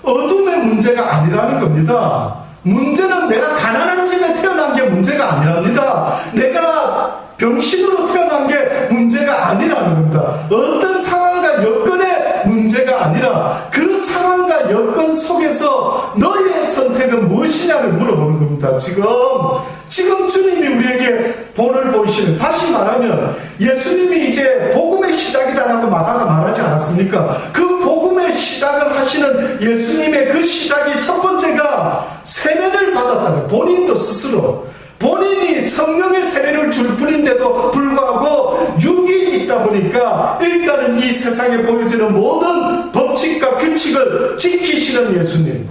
어둠의 문제가 아니라는 겁니다. 문제는 내가 가난한 집에 태어난 게 문제가 아니랍니다. 내가 병신으로 태어난 게 문제가 아니라는 겁니다. 어떤 상황과 여건의 문제가 아니라 그 상황과 여건 속에서 너의 선택은 무엇이냐를 물어보는 겁니다. 지금 주님이 우리에게 본을 보이시는, 다시 말하면 예수님이 이제 복음의 시작이다라고 마가가 말하지 않았습니까? 그 복음의 시작을 하시는 예수님의 그 시작이 첫 번째가 세례를 받았다는, 본인도 스스로 본인이 성령의 세례를 줄 뿐인데도 불구하고 육이 있다 보니까 일단은 이 세상에 보여지는 모든 법칙과 규칙을 지키시는 예수님.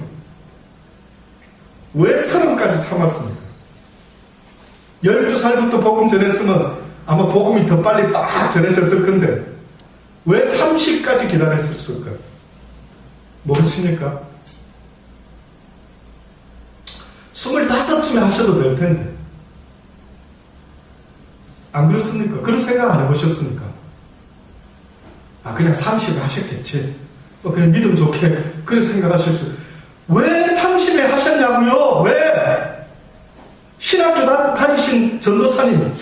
왜 30까지 참았습니까? 12살부터 복음 전했으면 아마 복음이 더 빨리 딱 전해졌을 건데 왜 30까지 기다렸을까요? 모르십니까? 25쯤에 하셔도 될 텐데. 안 그렇습니까? 그런 생각 안 해보셨습니까? 아, 그냥 30에 하셨겠지. 그냥 믿음 좋게 그런 생각하셨어요. 왜 30에 하셨냐고요? 왜? 신학교 다니신 전도사님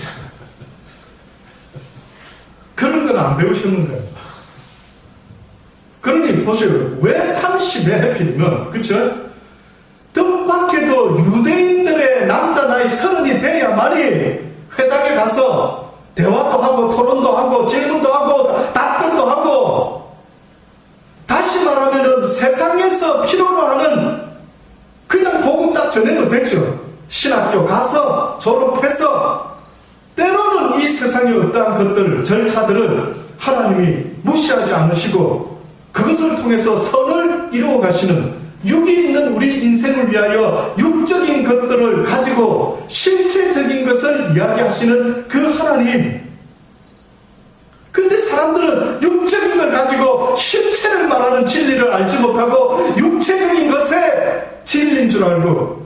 그런 건 안 배우셨는가요? 그러니 보세요. 왜 30에 해필이면, 그쵸? 뜻밖에도 유대인들의 남자 나이 30이 돼야만이 회당에 가서 대화도 하고 토론도 하고 질문도 하고 답변도 하고, 다시 말하면 세상에서 필요로 하는 그냥 복음 딱 전해도 되죠. 신학교 가서 졸업해서 때로는 이 세상의 어떠한 것들, 절차들을 하나님이 무시하지 않으시고 그것을 통해서 선을 이루어 가시는, 육이 있는 우리 인생을 위하여 육적인 것들을 가지고 실체적인 것을 이야기하시는 그 하나님. 근데 사람들은 육적인 걸 가지고 실체를 말하는 진리를 알지 못하고 육체적인 것에 진리인 줄 알고,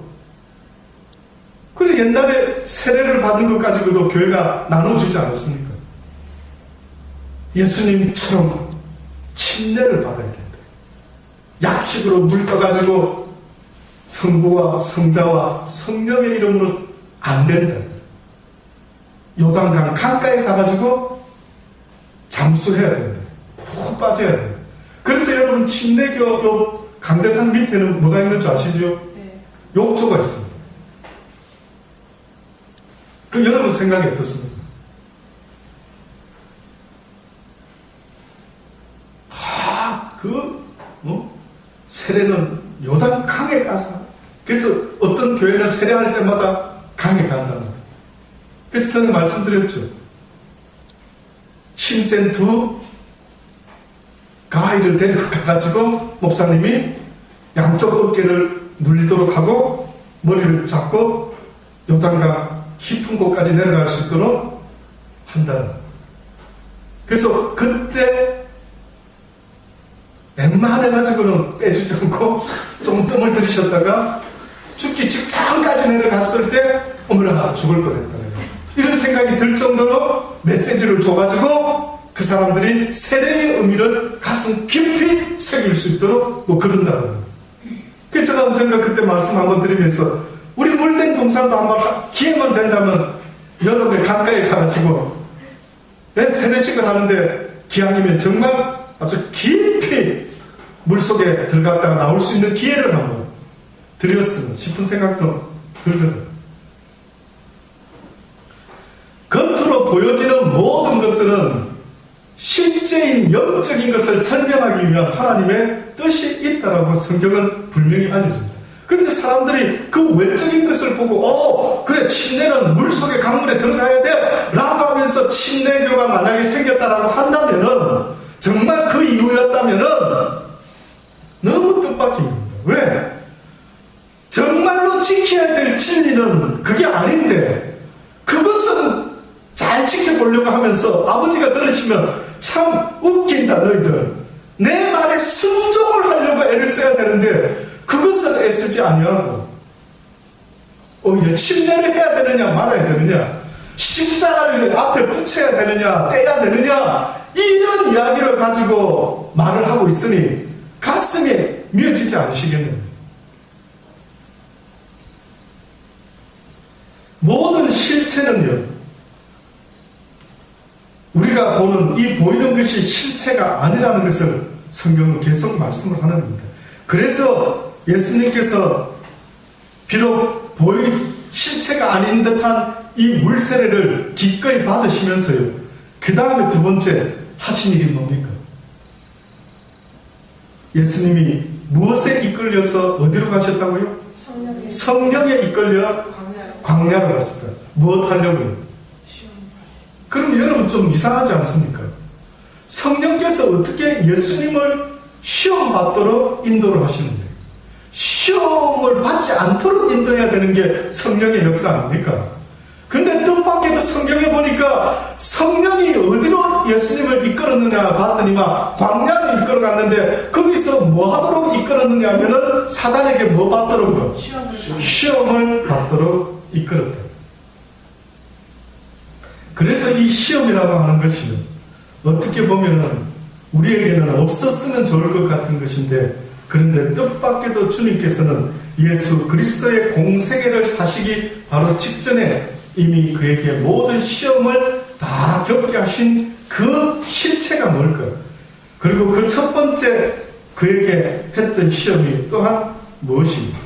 그래 옛날에 세례를 받는 것 가지고도 교회가 나눠지지 않았습니까? 예수님처럼 침례를 받아야 된다. 약식으로 물 떠가지고 성부와 성자와 성령의 이름으로 안 된다. 요단강 강가에 가가지고 잠수해야 된다. 푹 빠져야 된다. 그래서 여러분 침례교 요 강대산 밑에는 뭐가 있는 줄 아시죠? 네. 욕조가 있습니다. 그럼 여러분 생각이 어떻습니까? 세례는 요단 강에 가서, 그래서 어떤 교회는 세례할 때마다 강에 간다는 거예요. 그래서 저는 말씀드렸죠. 힘센 두 가이를 데리고 가가지고 목사님이 양쪽 어깨를 눌리도록 하고 머리를 잡고 요단강 깊은 곳까지 내려갈 수 있도록 한다는. 그래서 그때 웬만해가지고는 빼주지 않고 좀 뜸을 들이셨다가 죽기 직전까지 내려갔을 때 어머나 죽을 뻔했다. 이런 생각이 들 정도로 메시지를 줘가지고 그 사람들이 세례의 의미를 가슴 깊이 새길 수 있도록 그런다는 거예요. 그래서 제가 언젠가 그때 말씀 한번 드리면서 우리 물된 동산도 한번 기회만 된다면 여름에 강가에 가가지고 세례식을 하는데 기왕이면 정말 아주 깊이 물속에 들어갔다가 나올 수 있는 기회를 한번 드렸으면 싶은 생각도 들더라고요. 겉으로 보여지는 모든 것들은 실제인 영적인 것을 설명하기 위한 하나님의 뜻이 있다라고 성경은 분명히 알려줍니다. 그런데 사람들이 그 외적인 것을 보고 그래 침례는 물속에 강물에 들어가야 돼 라고 하면서 침례교가 만약에 생겼다라고 한다면은 정말 그 이유였다면은 너무 뜻밖입니다. 왜? 정말로 지켜야 될 진리는 그게 아닌데 그것은 잘 지켜보려고 하면서 아버지가 들으시면 참 웃긴다 너희들. 내 말에 순종을 하려고 애를 써야 되는데 그것은 애쓰지 아니하고 오히려 침례를 해야 되느냐 말아야 되느냐 십자가를 앞에 붙여야 되느냐 떼야 되느냐 이런 이야기를 가지고 말을 하고 있으니 가슴에 미어지지 않으시겠느냐. 모든 실체는요 우리가 보는 이 보이는 것이 실체가 아니라는 것을 성경은 계속 말씀을 하는 겁니다. 그래서 예수님께서 비록 실체가 아닌 듯한 이 물세례를 기꺼이 받으시면서요 그 다음에 두 번째 하신 일이 뭡니까? 예수님이 무엇에 이끌려서 어디로 가셨다고요? 성령에 이끌려 광야로 가셨다. 무엇 하려고요? 그럼 여러분 좀 이상하지 않습니까? 성령께서 어떻게 예수님을 시험 받도록 인도를 하시는데 시험을 받지 않도록 인도해야 되는 게 성령의 역사 아닙니까? 근데 뜻밖에도 성경에 보니까 성령이 어디로 예수님을 이끌었느냐 봤더니만 광야로 이끌어갔는데 거기서 뭐 하도록 이끌었느냐 하면은 사단에게 뭐 받도록? 시험을 받도록 이끌었다. 그래서 이 시험이라고 하는 것이 어떻게 보면은 우리에게는 없었으면 좋을 것 같은 것인데 그런데 뜻밖에도 주님께서는 예수 그리스도의 공생애를 사시기 바로 직전에 이미 그에게 모든 시험을 다 겪게 하신 그 실체가 뭘까? 그리고 그 첫 번째 그에게 했던 시험이 또한 무엇입니까?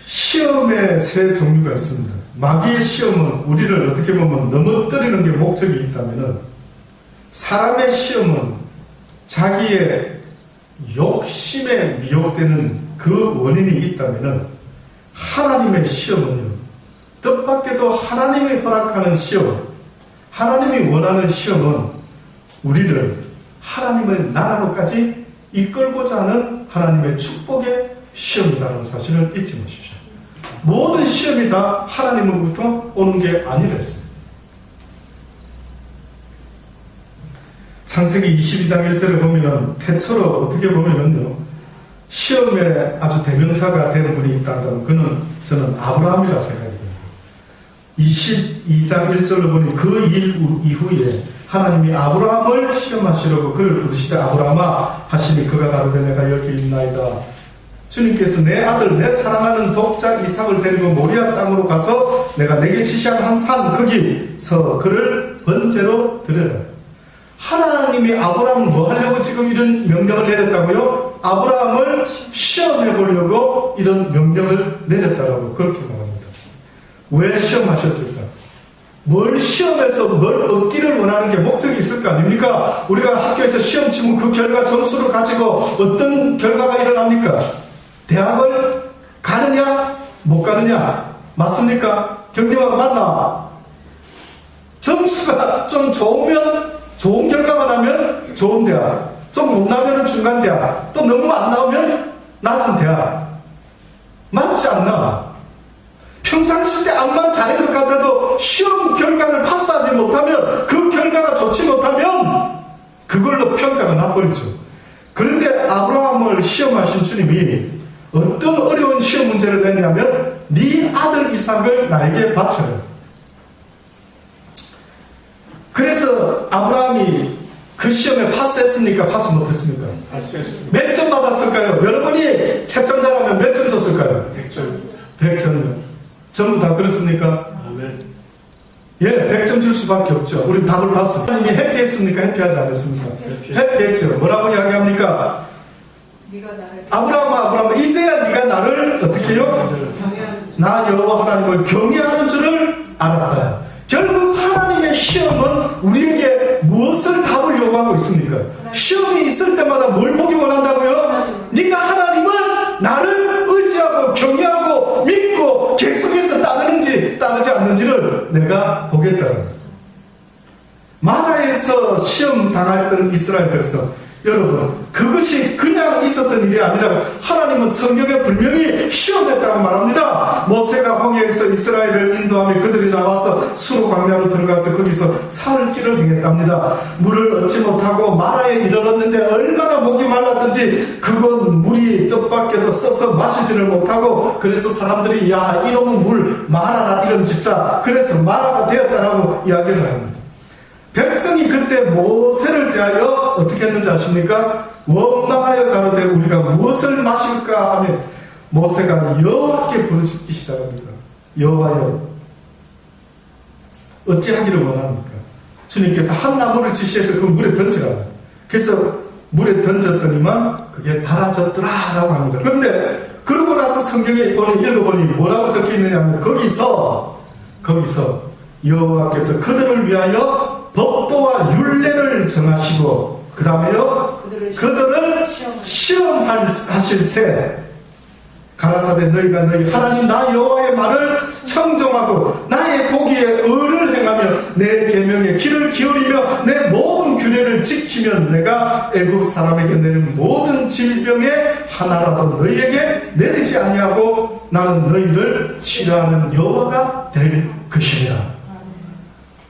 시험의 세 종류가 있습니다. 마귀의 시험은 우리를 어떻게 보면 넘어뜨리는 게 목적이 있다면 사람의 시험은 자기의 욕심에 미혹되는 그 원인이 있다면 하나님의 시험은요 뜻밖에도 하나님이 허락하는 시험 하나님이 원하는 시험은 우리를 하나님의 나라로까지 이끌고자 하는 하나님의 축복의 시험이라는 사실을 잊지 마십시오. 모든 시험이 다 하나님으로부터 오는 게 아니라 했습니다. 창세기 22장 1절에 보면은 태초로 어떻게 보면은요 시험의 아주 대명사가 되는 분이 있다면 저는 아브라함이라 생각이 듭니다. 22장 1절을 보니 그 일 이후에 하나님이 아브라함을 시험하시려고 그를 부르시되 아브라함아 하시니 그가 가로되 내가 여기 있나이다. 주님께서 내 아들 내 사랑하는 독자 이삭을 데리고 모리아 땅으로 가서 내가 내게 지시한 한 산 거기서 그를 번제로 드려라. 하나님이 아브라함을 뭐 하려고 지금 이런 명령을 내렸다고요? 아브라함을 시험해 보려고 이런 명령을 내렸다고 그렇게 말합니다. 왜 시험하셨을까? 뭘 시험해서 뭘 얻기를 원하는 게 목적이 있을 거 아닙니까? 우리가 학교에서 시험 치면 그 결과 점수를 가지고 어떤 결과가 일어납니까? 대학을 가느냐 못 가느냐 맞습니까? 경리가 맞나? 점수가 좀 좋으면 좋은 결과가 나면 좋은 대학, 좀 못 나면 중간 대학, 또 너무 안 나오면 낮은 대학. 맞지 않나? 평상시 때 암만 잘한 것 같아도 시험 결과를 파스하지 못하면, 그 결과가 좋지 못하면 그걸로 평가가 나버리죠. 그런데 아브라함을 시험하신 주님이 어떤 어려운 시험 문제를 냈냐면, 네 아들 이삭을 나에게 바쳐요. 그래서 아브라함이 그 시험에 파스했습니까? 파스 못했습니까? 파스했습니다. 몇 점 받았을까요? 여러분이 채점자라면 몇 점 줬을까요? 100점. 100점이요. 전부 다 그렇습니까? 아멘. 예, 100점 줄 수밖에 없죠. 우리 답을 봤습니다. 하나님이 해피했습니까? 해피하지 않았습니까? 해피했죠. 뭐라고 이야기합니까? 아브라함아, 이제야 네가 나를 어떻게 해요? 나 여호와 하나님을 경외하는 줄을 알았다. 결국 하나님의 시험은 우리에게 무엇을 답을 요구하고 있습니까? 시험이 있을 때마다 뭘 보기 원한다고요? 네가 하나님을, 나를 의지하고 경외하고 믿고 계속해서 따르는지 따르지 않는지를 내가 보겠다는 거예요. 마라에서 시험 당했던 이스라엘 백성, 여러분, 그것이 그냥 있었던 일이 아니라 하나님은 성경에 분명히 시험했다고 말합니다. 모세가 홍해에서 이스라엘을 인도하며 그들이 나와서 수로 광야로 들어가서 거기서 사흘 길을 행했답니다. 물을 얻지 못하고 마라에 이르렀는데 얼마나 목이 말랐든지 그건 물이 뜻밖에도 써서 마시지를 못하고, 그래서 사람들이 야, 이놈은 물 마라라 이런 짓자, 그래서 마라가 되었다라고 이야기를 합니다. 백성이 그때 모세를 대하여 어떻게 했는지 아십니까? 원망하여 가로되 우리가 무엇을 마실까 하며 모세가 여호와께 부르짖기 시작합니다. 여호와여, 어찌하기를 원합니까? 주님께서 한 나무를 지시해서 그 물에 던지라. 그래서 물에 던졌더니만 그게 달아졌더라라고 합니다. 그런데 그러고 나서 성경에 읽어보니 뭐라고 적혀 있느냐면, 거기서 여호와께서 그들을 위하여 법도와 율례를 정하시고, 그 다음에요, 그들을 시험하실세 가라사대 너희가 너희 하나님 나 여호와의 말을 청정하고 나의 보기에 의를 행하며 내 계명에 귀를 기울이며 내 모든 규례를 지키면 내가 애굽 사람에게 내린 모든 질병에 하나라도 너희에게 내리지 아니하고 나는 너희를 치료하는 여호와가 될 것이니라.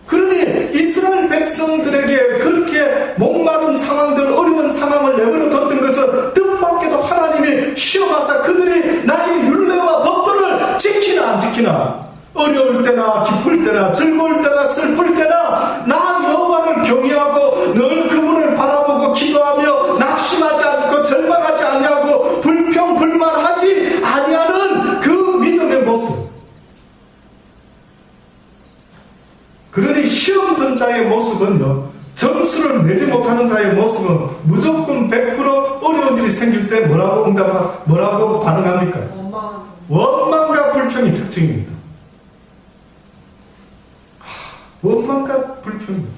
그러니 이스라엘 백성들에게 그렇게 목마른 상황들, 어려운 상황을 내버려 뒀던 것은 뜻밖에도 하나님이 시험하사 그들이 나의 율례와 법도를 지키나 안 지키나, 어려울 때나 기쁠 때나 즐거울 때나 슬플 때나 나 여호와를 경외하고 늘 그분을 바라보고 기도하며 낙심하지 않고 절망하지 아니하고 불평불만하지 아니하는 그 믿음의 모습. 그러니 시험 든 자의 모습은요, 점수를 내지 못하는 자의 모습은 무조건 100% 어려운 일이 생길 때 뭐라고 반응합니까? 원망과 불평이 특징입니다. 원망과 불평입니다.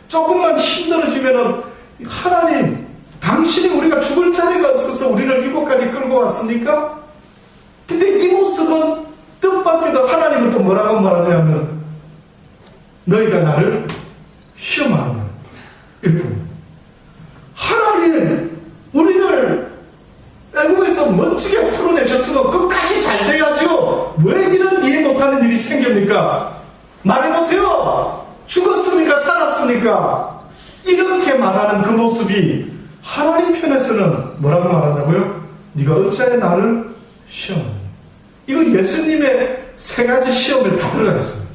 조금만 힘들어지면은 하나님, 당신이 우리가 죽을 자리가 없어서 우리를 이곳까지 끌고 왔습니까? 근데 이 모습은 뜻밖에도 하나님은 또 뭐라고 말하냐면, 너희가 나를 시험하느냐, 이렇게. 하나님, 우리를 애국에서 멋지게 풀어내셨으면 끝까지 잘 돼야죠. 왜 이런 이해 못하는 일이 생깁니까? 말해보세요. 죽었습니까? 살았습니까? 이렇게 말하는 그 모습이 하나님 편에서는 뭐라고 말한다고요? 네가 어찌하여 나를 시험하느냐. 이거 예수님의 세 가지 시험에 다 들어가 있어요.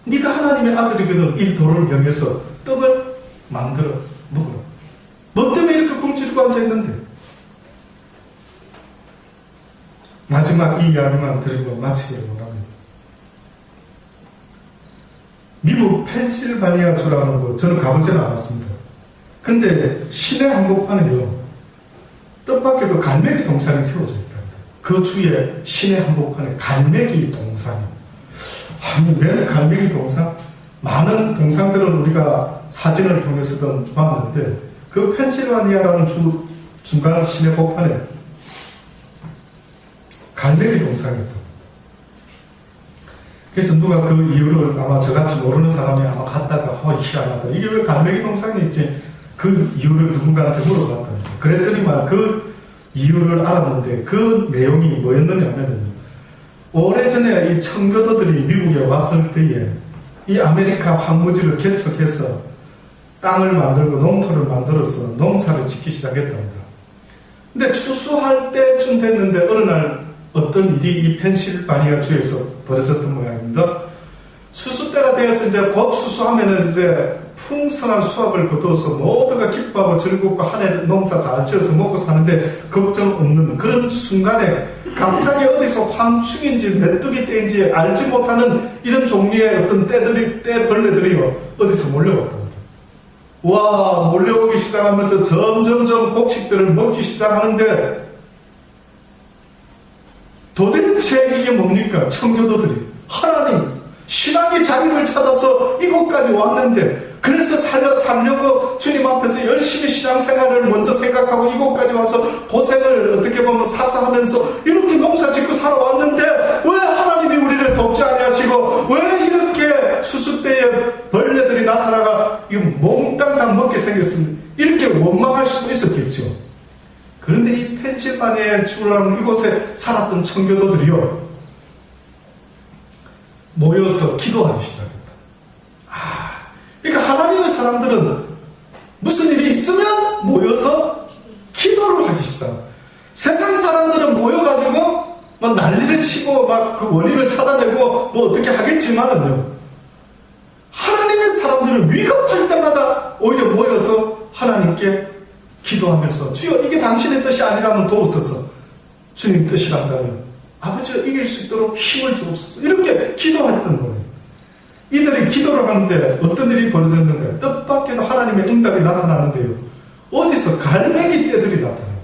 네가 하나님의 아들이거든 이 돌을 명해서 떡을 만들어 먹으라. 뭐 때문에 이렇게 굶주리고 앉아있는데? 마지막 이 이야기만 드리고 마치기를 원합니다. 미국 펜실바니아 주라는 곳, 저는 가보지는 않았습니다. 근데 시내 한복판에요, 뜻밖에도 갈매기 동산이 세워져 있답니다. 그 주에 시내 한복판에 갈매기 동산이. 아니, 왜 갈매기 동상? 많은 동상들은 우리가 사진을 통해서도 봤는데, 그 펜실바니아라는 주 중간 시내 복판에 갈매기 동상이었다. 그래서 누가 그 이유를 아마 저같이 모르는 사람이 아마 갔다가 희한하다, 이게 왜 갈매기 동상이 있지? 그 이유를 누군가한테 물어봤다. 그랬더니만 그 이유를 알았는데 그 내용이 뭐였느냐 하면 오래전에 이 청교도들이 미국에 왔을 때에 이 아메리카 황무지를 개척해서 땅을 만들고 농토를 만들어서 농사를 짓기 시작했답니다. 근데 추수할 때쯤 됐는데 어느 날 어떤 일이 이 펜실바니아 주에서 벌어졌던 모양입니다. 추수 때가 되어서 이제 곧 추수하면은 이제 풍성한 수확을 거두어서 모두가 기뻐하고 즐겁고 한 해 농사 잘 지어서 먹고 사는데 걱정 없는 그런 순간에 갑자기 어디서 황충인지 메뚜기 떼인지 알지 못하는 이런 종류의 어떤 떼벌레들이요 어디서 몰려왔답니다. 와, 몰려오기 시작하면서 점점점 곡식들을 먹기 시작하는데 도대체 이게 뭡니까? 청교도들이 하나님 신앙의 자리를 찾아서 이곳까지 왔는데 그래서 살려고 주님 앞에서 열심히 신앙생활을 먼저 생각하고 이곳까지 와서 고생을 어떻게 보면 사사하면서 이렇게 농사 짓고 살아왔는데 왜 하나님이 우리를 돕지 아니하시고 왜 이렇게 추수 때에 벌레들이 나타나가 이거 몽땅 다 먹게 생겼습니다. 이렇게 원망할 수도 있었겠죠. 그런데 이 펜실바니아에 주라는 이곳에 살았던 청교도들이요 모여서 기도하기 시작했다. 그러니까 하나님의 사람들은 무슨 일이 있으면 모여서 기도를 하기 시작. 세상 사람들은 모여가지고 막 난리를 치고 막 그 원인을 찾아내고 뭐 어떻게 하겠지만은요. 하나님의 사람들은 위급할 때마다 오히려 모여서 하나님께 기도하면서 주여 이게 당신의 뜻이 아니라면 도우소서 주님 뜻이란다면 아버지가 이길 수 있도록 힘을 주옵소서 이렇게 기도했던 거예요. 이들이 기도를 하는데 어떤 일이 벌어졌는가? 뜻밖에도 하나님의 응답이 나타나는데요. 어디서 갈매기 떼들이 나타나요.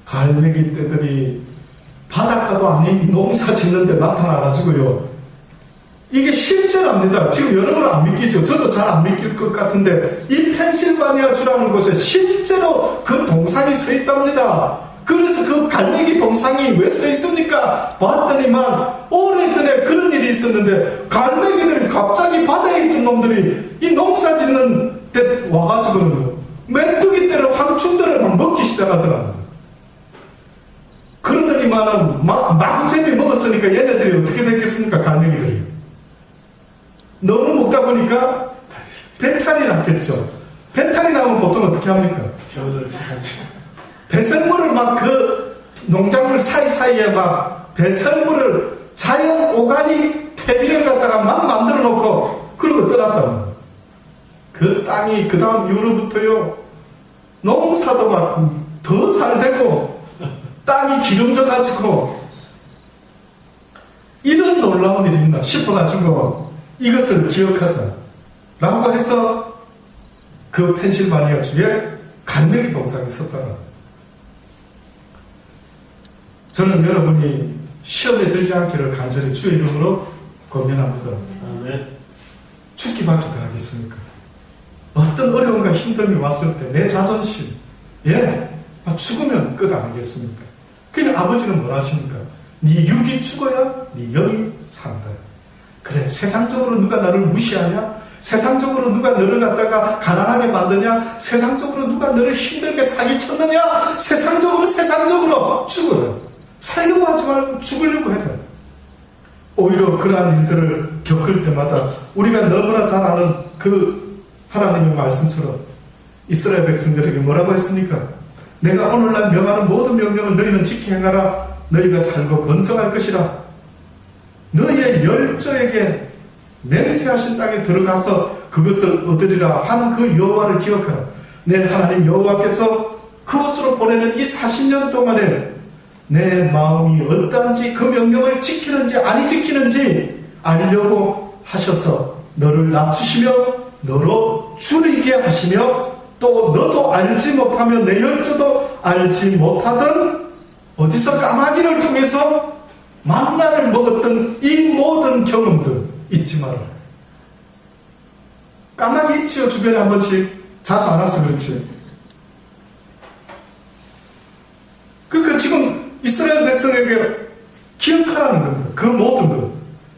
갈매기 떼들이 바닷가도 아닌 농사 짓는데 나타나가지고요. 이게 실제랍니다. 지금 여러분 안 믿기죠? 저도 잘 안 믿길 것 같은데 이 펜실바니아 주라는 곳에 실제로 그 동상이 서 있답니다. 그래서 그 갈매기 동상이 왜 서 있습니까? 봤더니만 오래전에 그런 일이 있었는데 갈매기들이 갑자기 바다에 있던 놈들이 이 농사 짓는 데 와가지고는 메뚜기 떼를 황충들을 막 먹기 시작하더라. 그러더니만은 마구잡이 먹었으니까 얘네들이 어떻게 됐겠습니까? 갈매기들이 너무 먹다 보니까 배탈이 났겠죠. 배탈이 나면 보통 어떻게 합니까? 배설물을 막 그 농작물 사이사이에 막 배설물을 자연 오가닉 퇴비를 갖다가 막 만들어 놓고 그러고 떠났다. 그 땅이 그 다음 이후로부터요 농사도 막 더 잘 되고 땅이 기름져 가지고 이런 놀라운 일이 있나 싶어 가지고 이것을 기억하자 라고 해서 그 펜실바니아 주에 갈매기 동상이 섰다가 저는 여러분이 시험에 들지 않기를 간절히 주의 이름으로 권면합니다. 아멘. 죽기밖에 더 하겠습니까? 어떤 어려움과 힘듦이 왔을 때 내 자존심 죽으면 끝 아니겠습니까? 그냥 아버지는 뭐라 하십니까? 네 육이 죽어야 네 영이 산다. 그래 세상적으로 누가 나를 무시하냐? 세상적으로 누가 너를 갖다가 가난하게 만드냐? 세상적으로 누가 너를 힘들게 사기쳤느냐? 세상적으로 죽어라. 살려고 하지 말고 죽으려고 해라. 오히려 그러한 일들을 겪을 때마다 우리가 너무나 잘 아는 그 하나님의 말씀처럼 이스라엘 백성들에게 뭐라고 했습니까? 내가 오늘날 명하는 모든 명령을 너희는 지켜 행하라. 너희가 살고 번성할 것이라. 너희의 열조에게 맹세하신 땅에 들어가서 그것을 얻으리라 한 그 여호와를 기억하라. 내 하나님 여호와께서 그곳으로 보내는 이 40년 동안에 내 마음이 어떠한지 그 명령을 지키는지 아니 지키는지 알려고 하셔서 너를 낮추시며 너로 줄이게 하시며 또 너도 알지 못하며 내 열조도 알지 못하던 어디서 까마귀를 통해서 만나를 먹었던 이 모든 경험들 잊지 마라. 까마귀 있지요. 주변에 한 번씩 자주 안 와서 그렇지. 그러니까 지금 이스라엘 백성에게 기억하라는 겁니다. 그 모든 것.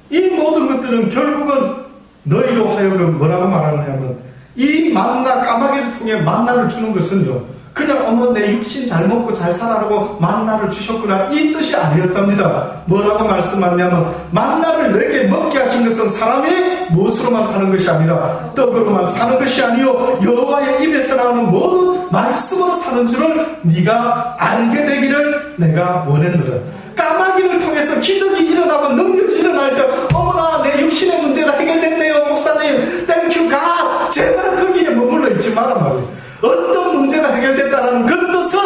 이 모든 것들은 결국은 너희로 하여금 뭐라고 말하느냐면 이 만나 까마귀를 통해 만나를 주는 것은요 그냥 어머 내 육신 잘 먹고 잘 살아라고 만나를 주셨구나 이 뜻이 아니었답니다. 뭐라고 말씀하냐면 만나를 내게 먹게 하신 것은 사람이 무엇으로만 사는 것이 아니라 떡으로만 사는 것이 아니요 여호와의 입에서 나오는 모든 말씀으로 사는 줄을 네가 알게 되기를 내가 원했노라. 까마귀를 통해서 기적이 일어나고 능력이 일어날 때 어머나 내 육신의 문제가 해결됐네요 목사님 땡큐 가 제발 거기에 머물러 있지 마란 말이에요. 어떤 문제가 해결됐다라는 그 뜻은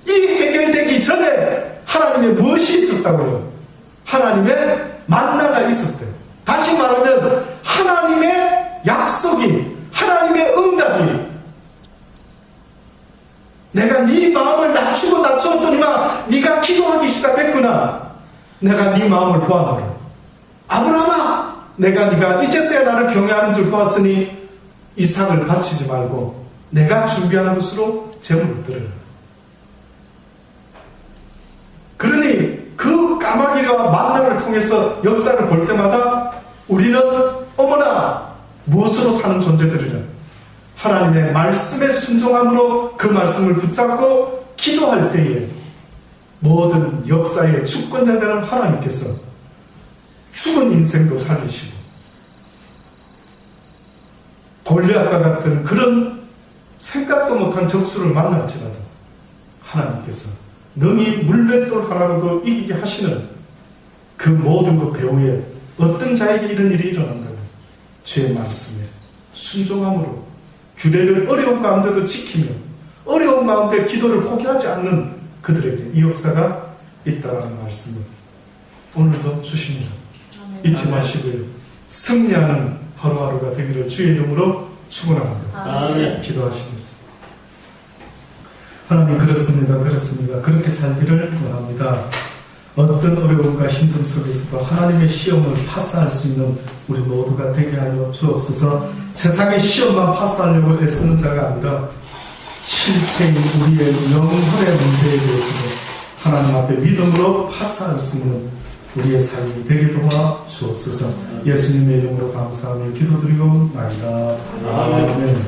이 해결되기 전에 하나님의 무엇이 있었다고요? 하나님의 만나가 있었대요. 다시 말하면 하나님의 약속이 하나님의 응답이 내가 네 마음을 낮추었더니만 네가 기도하기 시작했구나. 내가 네 마음을 보아노라. 아브라함아 내가 네가 이제서야 나를 경외하는 줄 보았으니 이삭을 바치지 말고 내가 준비한 것으로 제물을 드려라. 그러니 그 까마귀와 만나를 통해서 역사를 볼 때마다 우리는 어머나 무엇으로 사는 존재들이냐 하나님의 말씀에 순종함으로 그 말씀을 붙잡고 기도할 때에 모든 역사의 주권자 되는 하나님께서 죽은 인생도 살리시고 골리앗과 같은 그런 생각도 못한 적수를 만날지라도 하나님께서 능히 물맷돌 하나로도 이기게 하시는 그 모든 것 배후에 어떤 자에게 이런 일이 일어난다면 주의 말씀에 순종함으로 규례를 어려운 가운데도 지키며 어려운 가운데 기도를 포기하지 않는 그들에게 이 역사가 있다는 말씀을 오늘도 주십니다. 잊지 마시고요. 승리하는 하루하루가 되기를 주의 이름으로 축원합니다. 기도하시겠습니다. 하나님 그렇습니다. 그렇게 살기를 원합니다. 어떤 어려움과 힘듦 속에서도 하나님의 시험을 파스할 수 있는 우리 모두가 되게 하여 주옵소서. 세상의 시험만 파스하려고 애쓰는 자가 아니라 실체인 우리의 영혼의 문제에 대해서도 하나님 앞에 믿음으로 파스할 수 있는 우리의 삶이 되게 도와 주옵소서. 예수님의 이름으로 감사하며 기도드리고 나이다. 아멘.